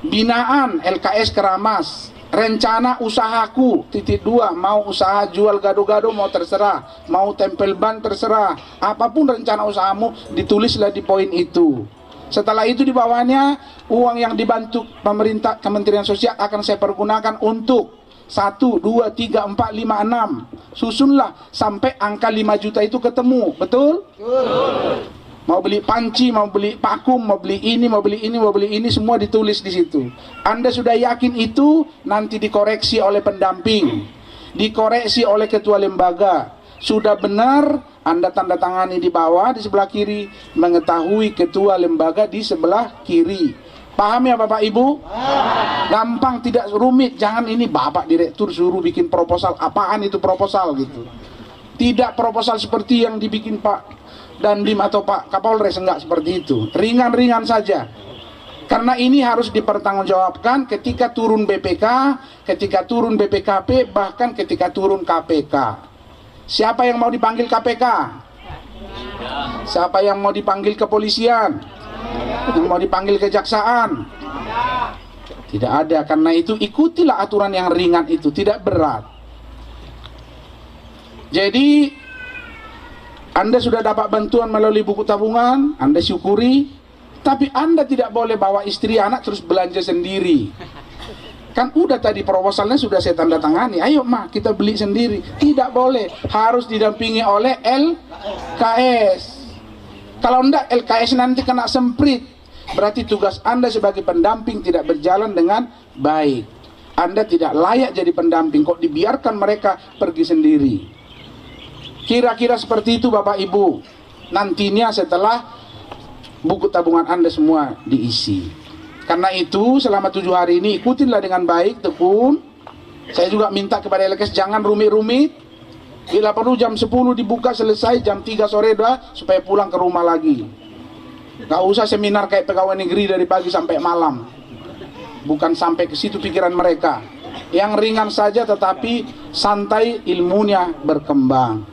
binaan LKS Keramas, rencana usahaku, (2), mau usaha jual gado-gado mau terserah, mau tempel ban terserah, apapun rencana usahamu ditulislah di poin itu. Setelah itu di bawahnya, uang yang dibantu pemerintah Kementerian Sosial akan saya pergunakan untuk 1, 2, 3, 4, 5, 6. Susunlah sampai angka 5 juta itu ketemu, betul? Betul. Mau beli panci, mau beli vakum, mau beli ini, mau beli ini, mau beli ini, semua ditulis di situ. Anda sudah yakin itu, nanti dikoreksi oleh pendamping, dikoreksi oleh ketua lembaga. Sudah benar, Anda tanda tangani di bawah, di sebelah kiri, mengetahui ketua lembaga di sebelah kiri. Paham ya Bapak Ibu? Gampang, tidak rumit. Jangan ini Bapak Direktur suruh bikin proposal, apaan itu proposal gitu. Tidak proposal seperti yang dibikin Pak Dandim atau Pak Kapolres, enggak seperti itu. Ringan-ringan saja. Karena ini harus dipertanggungjawabkan ketika turun BPK, ketika turun BPKP, bahkan ketika turun KPK. Siapa yang mau dipanggil KPK? Siapa yang mau dipanggil kepolisian? Yang mau dipanggil kejaksaan? Tidak ada. Karena itu ikutilah aturan yang ringan itu, tidak berat. Jadi Anda sudah dapat bantuan melalui buku tabungan, Anda syukuri. Tapi Anda tidak boleh bawa istri anak terus belanja sendiri. Kan udah tadi proposalnya sudah saya tanda tangani, ayo mah kita beli sendiri. Tidak boleh, harus didampingi oleh LKS. Kalau enggak, LKS nanti kena semprit. Berarti tugas Anda sebagai pendamping tidak berjalan dengan baik. Anda tidak layak jadi pendamping, kok dibiarkan mereka pergi sendiri. Kira-kira seperti itu Bapak Ibu. Nantinya setelah buku tabungan Anda semua diisi. Karena itu selama 7 hari ini ikutilah dengan baik, tekun. Saya juga minta kepada LKS jangan rumit-rumit. Bila perlu jam 10 dibuka, selesai jam 3 sore dah, supaya pulang ke rumah lagi. Gak usah seminar kayak pegawai negeri dari pagi sampai malam. Bukan sampai ke situ pikiran mereka. Yang ringan saja tetapi santai, ilmunya berkembang.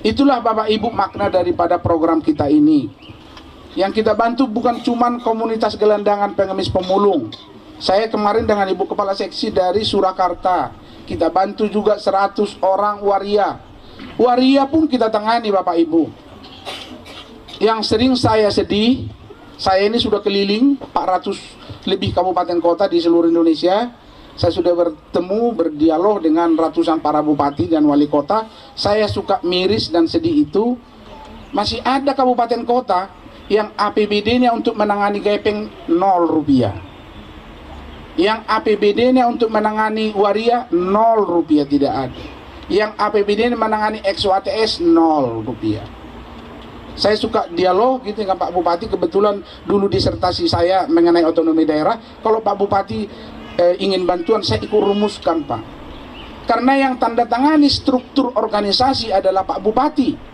Itulah Bapak Ibu makna daripada program kita ini. Yang kita bantu bukan cuman komunitas gelandangan pengemis pemulung. Saya kemarin dengan Ibu Kepala Seksi dari Surakarta, kita bantu juga 100 orang waria. Waria pun kita tangani Bapak Ibu. Yang sering saya sedih, saya ini sudah keliling 400 lebih kabupaten kota di seluruh Indonesia. Saya sudah bertemu, berdialog dengan ratusan para bupati dan wali kota. Saya suka miris dan sedih itu. Masih ada kabupaten kota yang APBD-nya untuk menangani gepeng 0 rupiah. Yang APBD-nya untuk menangani waria 0 rupiah tidak ada. Yang APBD-nya menangani ex-WTS 0 rupiah. Saya suka dialog gitu dengan Pak Bupati. Kebetulan dulu disertasi saya mengenai otonomi daerah. Kalau Pak Bupati ingin bantuan, saya ikut rumuskan Pak. Karena yang tanda tangani struktur organisasi adalah Pak Bupati.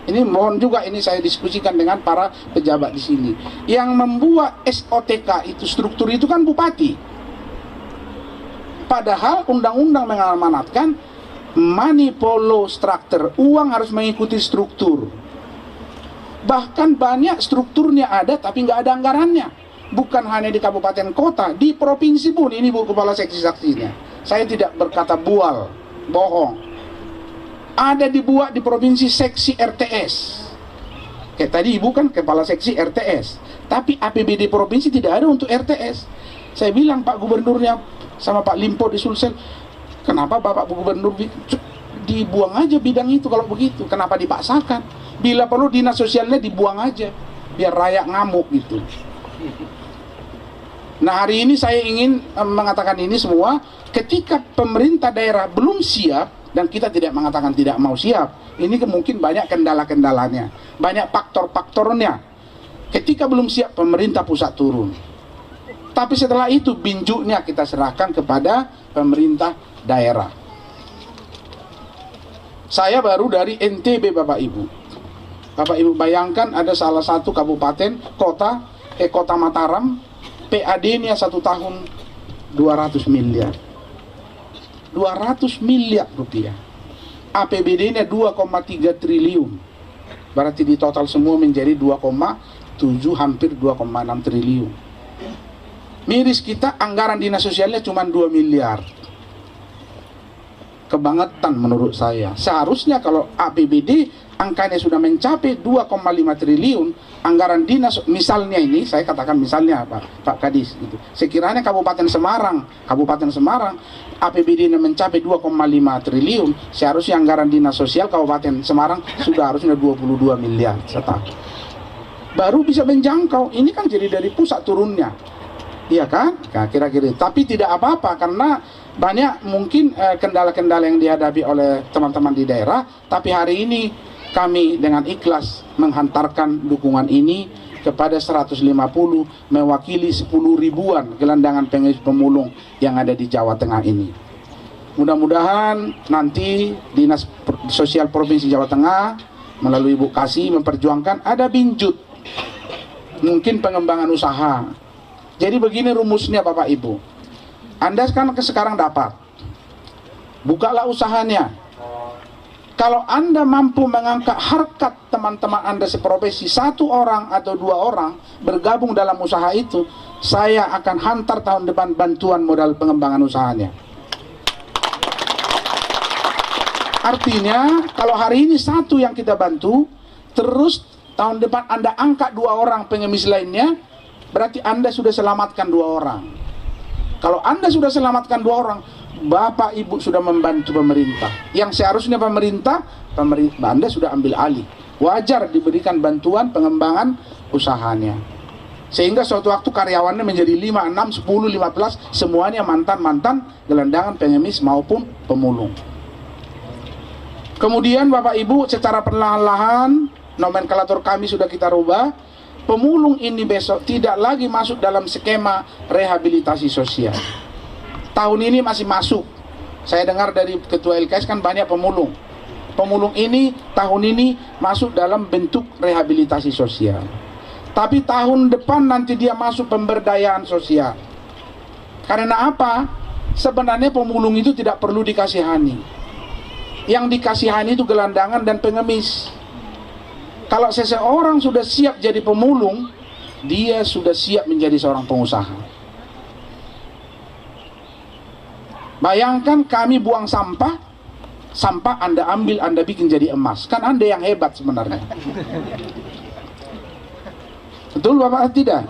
Ini mohon juga ini saya diskusikan dengan para pejabat di sini. Yang membuat SOTK itu struktur itu kan bupati. Padahal undang-undang mengamanatkan money follow structure, uang harus mengikuti struktur. Bahkan banyak strukturnya ada tapi nggak ada anggarannya. Bukan hanya di kabupaten kota, di provinsi pun. Ini Bu Kepala Seksi saksinya. Saya tidak berkata bual, bohong. Ada dibuat di provinsi seksi RTS. Kayak tadi Ibu kan kepala seksi RTS, tapi APBD provinsi tidak ada untuk RTS. Saya bilang Pak Gubernurnya sama Pak Limpo di Sulsel, kenapa Bapak Gubernur dibuang aja bidang itu kalau begitu? Kenapa dipaksakan? Bila perlu dinas sosialnya dibuang aja, biar rakyat ngamuk gitu. Nah hari ini saya ingin mengatakan ini semua, ketika pemerintah daerah belum siap, dan kita tidak mengatakan tidak mau siap, ini mungkin banyak kendala-kendalanya, banyak faktor-faktornya. Ketika belum siap, pemerintah pusat turun. Tapi setelah itu binjuknya kita serahkan kepada pemerintah daerah. Saya baru dari NTB Bapak Ibu. Bapak Ibu bayangkan ada salah satu kabupaten, kota Mataram, PAD-nya 1 tahun 200 miliar. 200 miliar rupiah. APBD-nya 2,3 triliun. Berarti di total semua menjadi 2,7 hampir 2,6 triliun. Miris kita anggaran dinas sosialnya cuma 2 miliar. Kebangetan menurut saya. Seharusnya kalau APBD angkanya sudah mencapai 2,5 triliun, anggaran dinas misalnya ini, saya katakan misalnya Pak Kadis gitu. Sekiranya Kabupaten Semarang APBD-nya mencapai 2,5 triliun, seharusnya anggaran dinas sosial Kabupaten Semarang sudah harusnya 22 miliar setahun. Baru bisa menjangkau. Ini kan jadi dari pusat turunnya. Iya kan? Nah, kira-kira. Tapi tidak apa-apa karena banyak mungkin kendala-kendala yang dihadapi oleh teman-teman di daerah. Tapi hari ini kami dengan ikhlas menghantarkan dukungan ini kepada 150 mewakili 10 ribuan gelandangan pengemis pemulung yang ada di Jawa Tengah ini. Mudah-mudahan nanti Dinas Sosial Provinsi Jawa Tengah melalui Bu Kasih memperjuangkan ada binjut, mungkin pengembangan usaha. Jadi begini rumusnya Bapak Ibu, Anda kan sekarang dapat, bukalah usahanya. Kalau Anda mampu mengangkat harkat teman-teman Anda seprofesi, 1 orang atau 2 orang bergabung dalam usaha itu, saya akan hantar tahun depan bantuan modal pengembangan usahanya. Artinya kalau hari ini 1 yang kita bantu, terus tahun depan Anda angkat 2 orang pengemis lainnya, berarti Anda sudah selamatkan 2 orang. Kalau Anda sudah selamatkan 2 orang, Bapak Ibu sudah membantu pemerintah. Yang seharusnya pemerintah Anda sudah ambil alih. Wajar diberikan bantuan pengembangan usahanya. Sehingga suatu waktu karyawannya menjadi 5, 6, 10, 15, semuanya mantan-mantan gelandangan pengemis maupun pemulung. Kemudian Bapak Ibu secara perlahan-lahan nomenklatur kami sudah kita rubah. Pemulung ini besok tidak lagi masuk dalam skema rehabilitasi sosial. Tahun ini masih masuk. Saya dengar dari Ketua LKS kan banyak pemulung. Pemulung ini tahun ini masuk dalam bentuk rehabilitasi sosial. Tapi tahun depan nanti dia masuk pemberdayaan sosial. Karena apa? Sebenarnya pemulung itu tidak perlu dikasihani. Yang dikasihani itu gelandangan dan pengemis. Kalau seseorang sudah siap jadi pemulung, dia sudah siap menjadi seorang pengusaha. Bayangkan kami buang sampah, sampah Anda ambil, Anda bikin jadi emas. Kan Anda yang hebat sebenarnya. Betul Bapak tidak?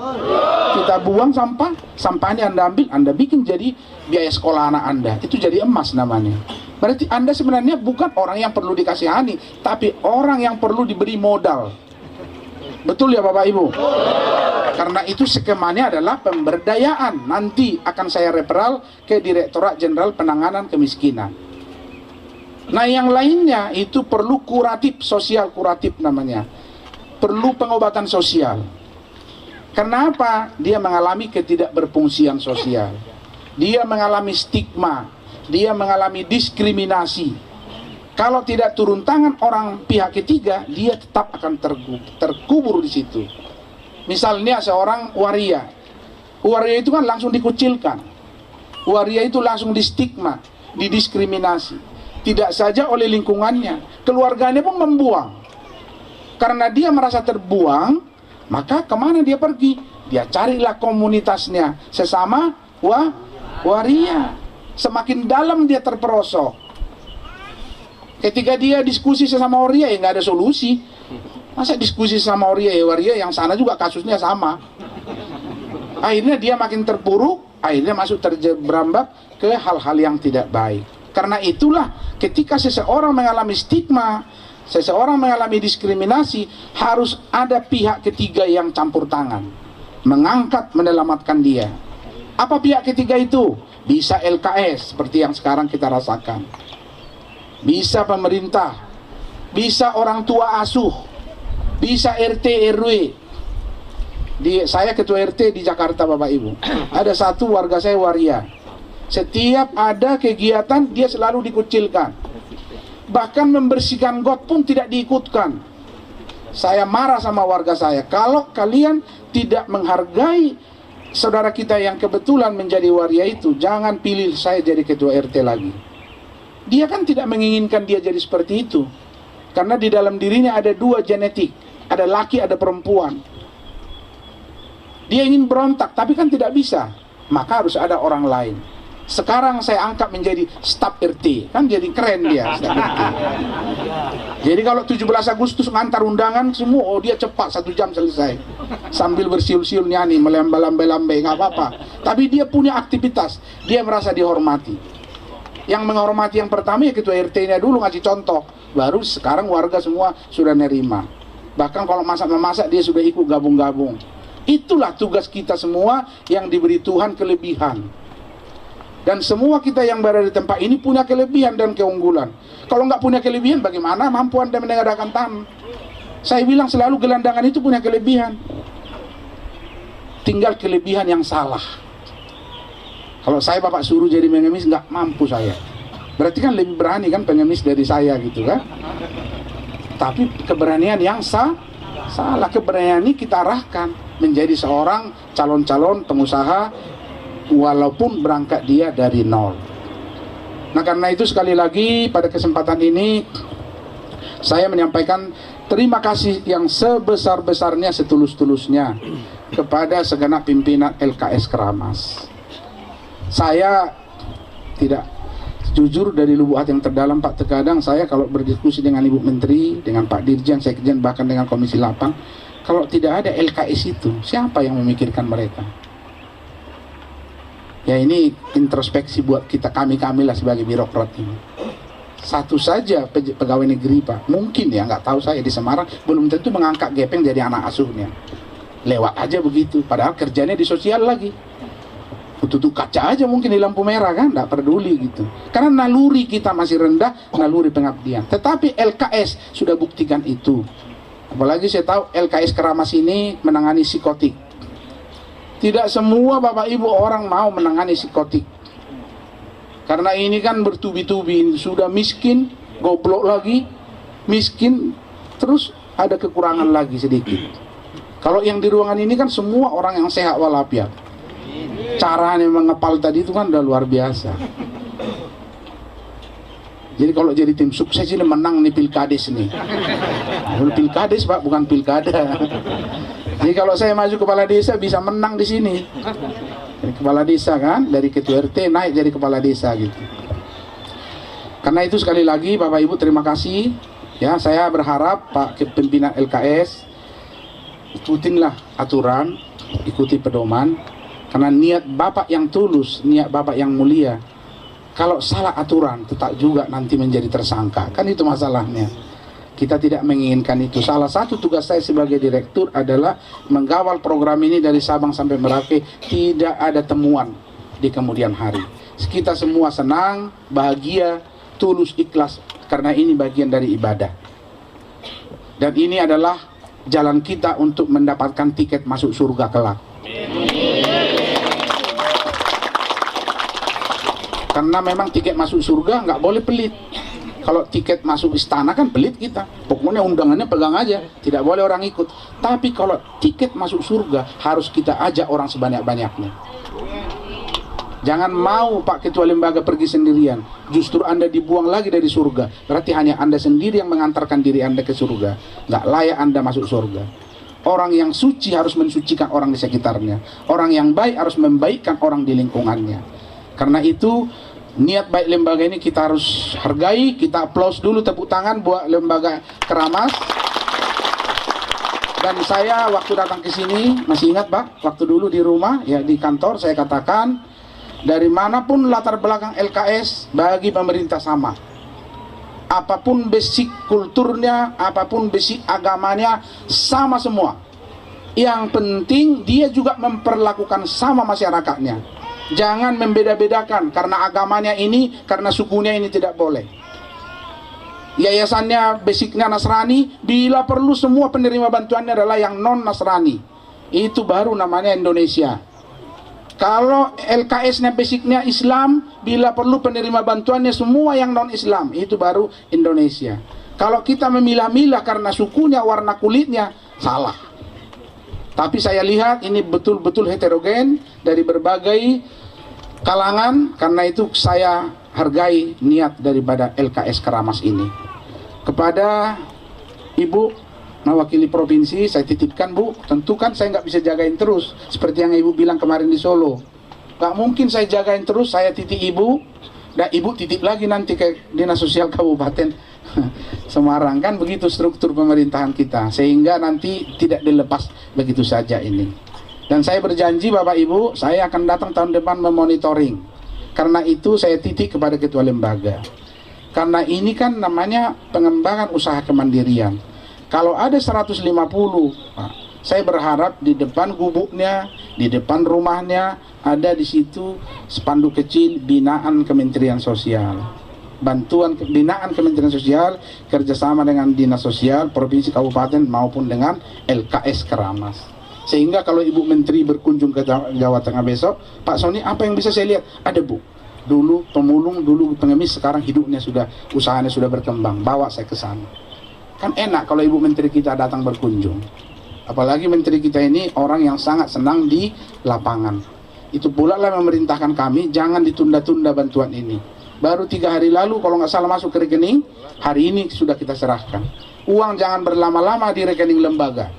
Kita buang sampah, sampahnya Anda ambil, Anda bikin jadi biaya sekolah anak Anda. Itu jadi emas namanya. Berarti Anda sebenarnya bukan orang yang perlu dikasihani, tapi orang yang perlu diberi modal. Betul ya Bapak Ibu? Karena itu skemanya adalah pemberdayaan. Nanti akan saya referral ke Direktorat Jenderal Penanganan Kemiskinan. Nah yang lainnya itu perlu kuratif, sosial kuratif namanya. Perlu pengobatan sosial. Kenapa? Dia mengalami ketidakberfungsian sosial. Dia mengalami stigma. Dia mengalami diskriminasi. Kalau tidak turun tangan orang pihak ketiga, dia tetap akan terkubur di situ. Misalnya seorang waria. Waria itu kan langsung dikucilkan. Waria itu langsung distigma, didiskriminasi. Tidak saja oleh lingkungannya, keluarganya pun membuang. Karena dia merasa terbuang, maka kemana dia pergi? Dia carilah komunitasnya sesama waria. Semakin dalam dia terperosok. Ketika dia diskusi sesama waria, ya nggak ada solusi. Masa diskusi sama waria yang sana juga kasusnya sama. Akhirnya dia makin terpuruk, akhirnya masuk terjerambab ke hal-hal yang tidak baik. Karena itulah ketika seseorang mengalami stigma, seseorang mengalami diskriminasi, harus ada pihak ketiga yang campur tangan, mengangkat, menyelamatkan dia. Apa pihak ketiga itu? Bisa LKS seperti yang sekarang kita rasakan, bisa pemerintah, bisa orang tua asuh, bisa RT RW. Saya ketua RT di Jakarta, Bapak Ibu. Ada satu warga saya waria. Setiap ada kegiatan dia selalu dikucilkan. Bahkan membersihkan got pun tidak diikutkan. Saya marah sama warga saya. Kalau kalian tidak menghargai saudara kita yang kebetulan menjadi waria itu, jangan pilih saya jadi ketua RT lagi. Dia kan tidak menginginkan dia jadi seperti itu. Karena di dalam dirinya ada dua genetik. Ada laki, ada perempuan. Dia ingin berontak, tapi kan tidak bisa. Maka harus ada orang lain. Sekarang saya angkat menjadi staf RT. Kan jadi keren dia, staf RT. Jadi kalau 17 Agustus ngantar undangan semua, oh dia cepat 1 jam selesai. Sambil bersiul-siul nyanyi, melambai-lambai, nggak apa-apa. Tapi dia punya aktivitas. Dia merasa dihormati. Yang menghormati yang pertama ya ketua RT-nya dulu ngasih contoh. Baru sekarang warga semua sudah nerima. Bahkan kalau masak-memasak dia sudah ikut gabung-gabung. Itulah tugas kita semua yang diberi Tuhan kelebihan. Dan semua kita yang berada di tempat ini punya kelebihan dan keunggulan. Kalau nggak punya kelebihan bagaimana mampu Anda mengadakan tanam? Saya bilang selalu gelandangan itu punya kelebihan. Tinggal kelebihan yang salah. Kalau saya Bapak suruh jadi pengemis, nggak mampu saya. Berarti kan lebih berani kan pengemis dari saya gitu kan. Tapi keberanian yang salah. Keberanian ini kita arahkan menjadi seorang calon-calon pengusaha walaupun berangkat dia dari nol. Nah karena itu sekali lagi pada kesempatan ini saya menyampaikan terima kasih yang sebesar-besarnya, setulus-tulusnya kepada segenap pimpinan LKS Keramas. Saya tidak jujur dari lubuk hati yang terdalam Pak, terkadang saya kalau berdiskusi dengan Ibu Menteri, dengan Pak Dirjen, Sekjen, bahkan dengan Komisi 8, kalau tidak ada LKS itu, siapa yang memikirkan mereka? Ya ini introspeksi buat kita, kami lah sebagai birokrat ini. Satu saja pegawai negeri Pak, mungkin ya, nggak tahu saya di Semarang, belum tentu mengangkat gepeng jadi anak asuhnya. Lewat aja begitu, padahal kerjanya di sosial lagi. Tutup kaca aja mungkin di lampu merah kan, nggak peduli gitu. Karena naluri kita masih rendah, naluri pengabdian. Tetapi LKS sudah buktikan itu. Apalagi saya tahu LKS Keramas ini menangani psikotik. Tidak semua Bapak Ibu orang mau menangani psikotik. Karena ini kan bertubi-tubi, sudah miskin, goblok lagi, miskin, terus ada kekurangan lagi sedikit. Kalau yang di ruangan ini kan semua orang yang sehat walafiat. Caranya mengepal tadi itu kan udah luar biasa. Jadi kalau jadi tim sukses ini menang nih pilkades nih. Pilkades Pak, bukan pilkada. Jadi kalau saya maju kepala desa bisa menang di sini. Dari kepala desa kan, dari ketua RT naik jadi kepala desa gitu. Karena itu sekali lagi Bapak Ibu terima kasih. Ya, saya berharap Pak pimpinan LKS ikutinlah aturan, ikuti pedoman. Karena niat Bapak yang tulus, niat Bapak yang mulia. Kalau salah aturan, tetap juga nanti menjadi tersangka. Kan itu masalahnya. Kita tidak menginginkan itu. Salah satu tugas saya sebagai direktur adalah mengawal program ini dari Sabang sampai Merauke. Tidak ada temuan di kemudian hari. Kita semua senang, bahagia, tulus, ikhlas. Karena ini bagian dari ibadah. Dan ini adalah jalan kita untuk mendapatkan tiket masuk surga kelak. Karena memang tiket masuk surga nggak boleh pelit. Kalau tiket masuk istana kan pelit kita, pokoknya undangannya pegang aja, tidak boleh orang ikut. Tapi kalau tiket masuk surga harus kita ajak orang sebanyak-banyaknya. Jangan mau Pak Ketua Lembaga pergi sendirian, justru Anda dibuang lagi dari surga. Berarti hanya Anda sendiri yang mengantarkan diri Anda ke surga. Nggak layak Anda masuk surga. Orang yang suci harus mensucikan orang di sekitarnya. Orang yang baik harus membaikkan orang di lingkungannya. Karena itu niat baik lembaga ini kita harus hargai, kita aplaus dulu, tepuk tangan buat lembaga Keramas. Dan saya waktu datang ke sini, masih ingat Pak, waktu dulu di rumah, ya di kantor saya katakan, dari manapun latar belakang LKS, bagi pemerintah sama. Apapun basic kulturnya, apapun basic agamanya, sama semua. Yang penting dia juga memperlakukan sama masyarakatnya. Jangan membeda-bedakan karena agamanya ini, karena sukunya ini tidak boleh. Yayasannya basicnya Nasrani, bila perlu semua penerima bantuannya adalah yang non-Nasrani. Itu baru namanya Indonesia. Kalau LKS-nya basicnya Islam, bila perlu penerima bantuannya semua yang non-Islam, itu baru Indonesia. Kalau kita memilah-milah karena sukunya, warna kulitnya, salah. Tapi saya lihat ini betul-betul heterogen dari berbagai kalangan, karena itu saya hargai niat daripada LKS Keramas ini. Kepada Ibu mewakili provinsi, saya titipkan Bu, tentu kan saya nggak bisa jagain terus, seperti yang Ibu bilang kemarin di Solo. Nggak mungkin saya jagain terus, saya titip Ibu, dan Ibu titip lagi nanti ke Dinas Sosial Kabupaten Semarang. Kan begitu struktur pemerintahan kita, sehingga nanti tidak dilepas begitu saja ini. Dan saya berjanji Bapak Ibu, saya akan datang tahun depan memonitoring. Karena itu saya titik kepada Ketua Lembaga. Karena ini kan namanya pengembangan usaha kemandirian. Kalau ada 150, saya berharap di depan gubuknya, di depan rumahnya, ada di situ spanduk kecil binaan Kementerian Sosial. Bantuan binaan Kementerian Sosial kerjasama dengan Dinas Sosial, Provinsi, Kabupaten maupun dengan LKS Keramas. Sehingga kalau Ibu Menteri berkunjung ke Jawa Tengah besok, Pak Sony, apa yang bisa saya lihat? Ada Bu, dulu pemulung, dulu pengemis, sekarang hidupnya sudah, usahanya sudah berkembang, bawa saya ke sana. Kan enak kalau Ibu Menteri kita datang berkunjung. Apalagi Menteri kita ini orang yang sangat senang di lapangan. Itu pula lah memerintahkan kami, jangan ditunda-tunda bantuan ini. Baru 3 hari lalu kalau nggak salah masuk ke rekening, hari ini sudah kita serahkan. Uang jangan berlama-lama di rekening lembaga.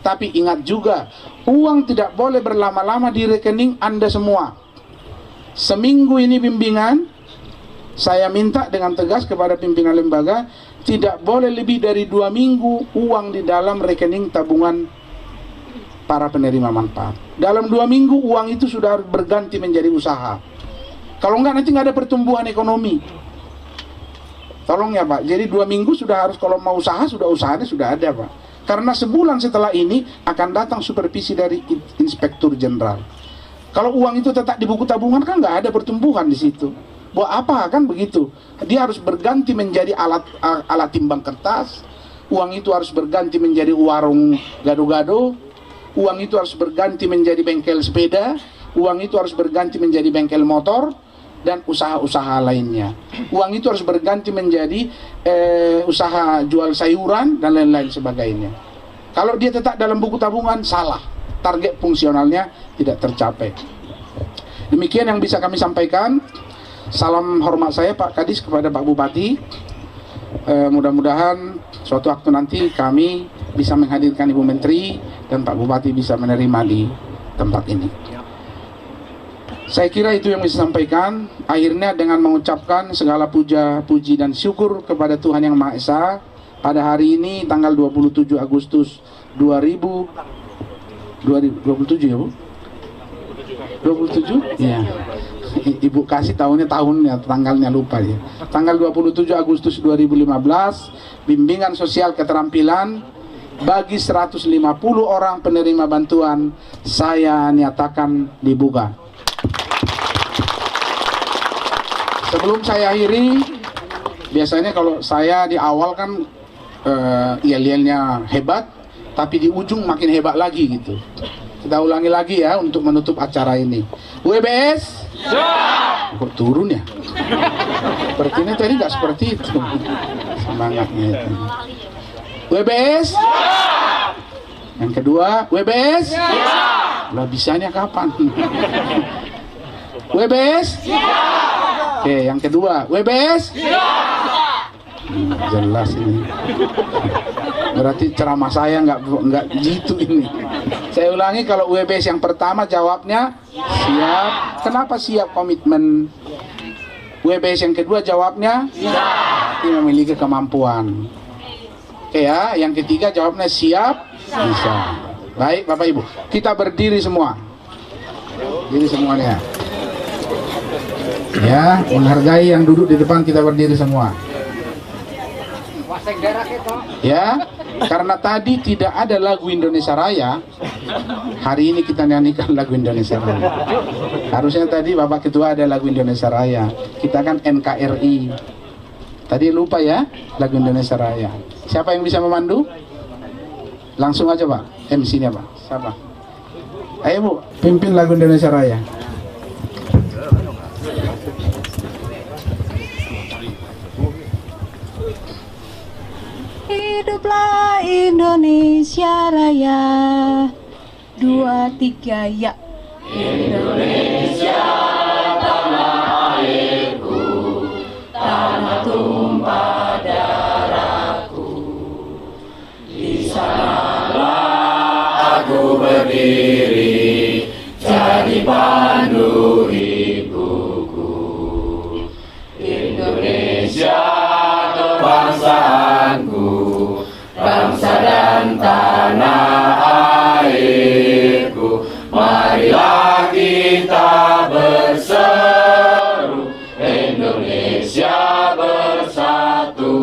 Tapi ingat juga, uang tidak boleh berlama-lama di rekening Anda semua. Seminggu ini bimbingan, saya minta dengan tegas kepada pimpinan lembaga, tidak boleh lebih dari 2 minggu uang di dalam rekening tabungan para penerima manfaat. Dalam 2 minggu uang itu sudah berganti menjadi usaha. Kalau enggak nanti nggak ada pertumbuhan ekonomi. Tolong ya Pak, jadi 2 minggu sudah harus, kalau mau usaha, usahanya sudah ada Pak. Karena sebulan setelah ini akan datang supervisi dari Inspektur Jenderal. Kalau uang itu tetap di buku tabungan kan nggak ada pertumbuhan di situ. Buat apa kan begitu? Dia harus berganti menjadi alat timbang kertas. Uang itu harus berganti menjadi warung gado-gado. Uang itu harus berganti menjadi bengkel sepeda. Uang itu harus berganti menjadi bengkel motor dan usaha-usaha lainnya. Uang itu harus berganti menjadi usaha jual sayuran dan lain-lain sebagainya. Kalau dia tetap dalam buku tabungan, salah. Target fungsionalnya tidak tercapai. Demikian yang bisa kami sampaikan. Salam hormat saya Pak Kadis kepada Pak Bupati. Mudah-mudahan suatu waktu nanti kami bisa menghadirkan Ibu Menteri dan Pak Bupati bisa menerima di tempat ini. Saya kira itu yang bisa sampaikan. Akhirnya dengan mengucapkan segala puja, puji dan syukur kepada Tuhan Yang Maha Esa, pada hari ini tanggal 27 Agustus 2027 ya Bu? 27? Ya. Ibu kasih tahunnya, tanggalnya lupa ya. Tanggal 27 Agustus 2015, bimbingan sosial keterampilan bagi 150 orang penerima bantuan saya nyatakan dibuka. Sebelum saya akhiri, biasanya kalau saya di awal kan yel-yelnya hebat, tapi di ujung makin hebat lagi gitu. Kita ulangi lagi ya untuk menutup acara ini. WBS? Siap. Kok turun ya? Sepertinya tadi nggak seperti itu semangatnya itu. WBS? Siap. Yang kedua, WBS? Siap. Lah bisanya kapan? WBS? Siap. Oke, yang kedua, WBS? Siap. Jelas ini. Berarti ceramah saya nggak gitu ini. Saya ulangi, kalau WBS yang pertama jawabnya siap. Kenapa siap? Komitmen. WBS yang kedua jawabnya siap. Ini memiliki kemampuan. Oke ya, yang ketiga jawabnya siap. Bisa. Baik Bapak Ibu, kita berdiri semua. Berdiri semuanya. Ya, menghargai yang duduk di depan, kita berdiri semua. Ya, karena tadi tidak ada lagu Indonesia Raya, hari ini kita nyanyikan lagu Indonesia Raya. Harusnya tadi Bapak Ketua ada lagu Indonesia Raya. Kita kan NKRI. Tadi lupa ya lagu Indonesia Raya. Siapa yang bisa memandu? Langsung aja Pak, MC-nya Pak. Siapa? Ayo Bu, pimpin lagu Indonesia Raya. Hiduplah Indonesia Raya, 2, 3 ya. Indonesia tanah airku, tanah tumpah darahku. Di sanalah aku berdiri, jadi pandu ibuku. Indonesia kebangsaanku, bangsa dan tanah airku. Marilah kita berseru, Indonesia bersatu.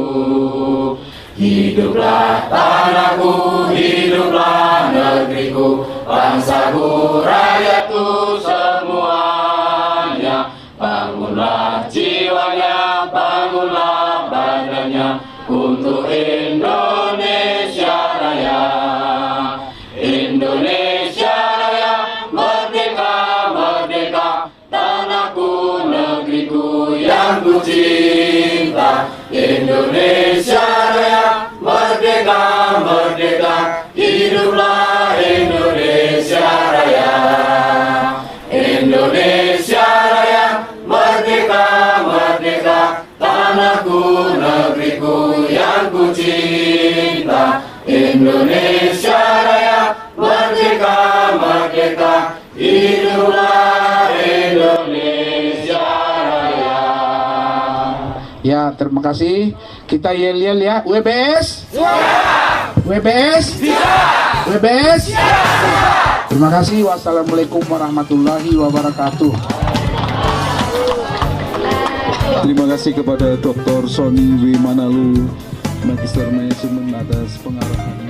Hiduplah tanahku, hiduplah negeriku, bangsaku, rakyatku semuanya. Bangunlah jiwanya, bangunlah badannya untuk Indonesia Raya. Indonesia Raya, merdeka, merdeka, tanahku, negeriku yang ku cinta. Indonesia Raya, merdeka, merdeka, hiduplah Indonesia Raya. Indonesia Raya, merdeka, merdeka, tanahku, negeriku yang ku cinta. Indonesia Raya, merdeka, merdeka, hiduplah Indonesia Raya. Ya, terima kasih. Kita yel-yel ya. WBS? Siap! WBS? Siap! WBS? Siap! Terima kasih. Wassalamualaikum warahmatullahi wabarakatuh. Terima kasih kepada Dr. Sony W. Manalu, Magister Manajemen atas pengarahannya.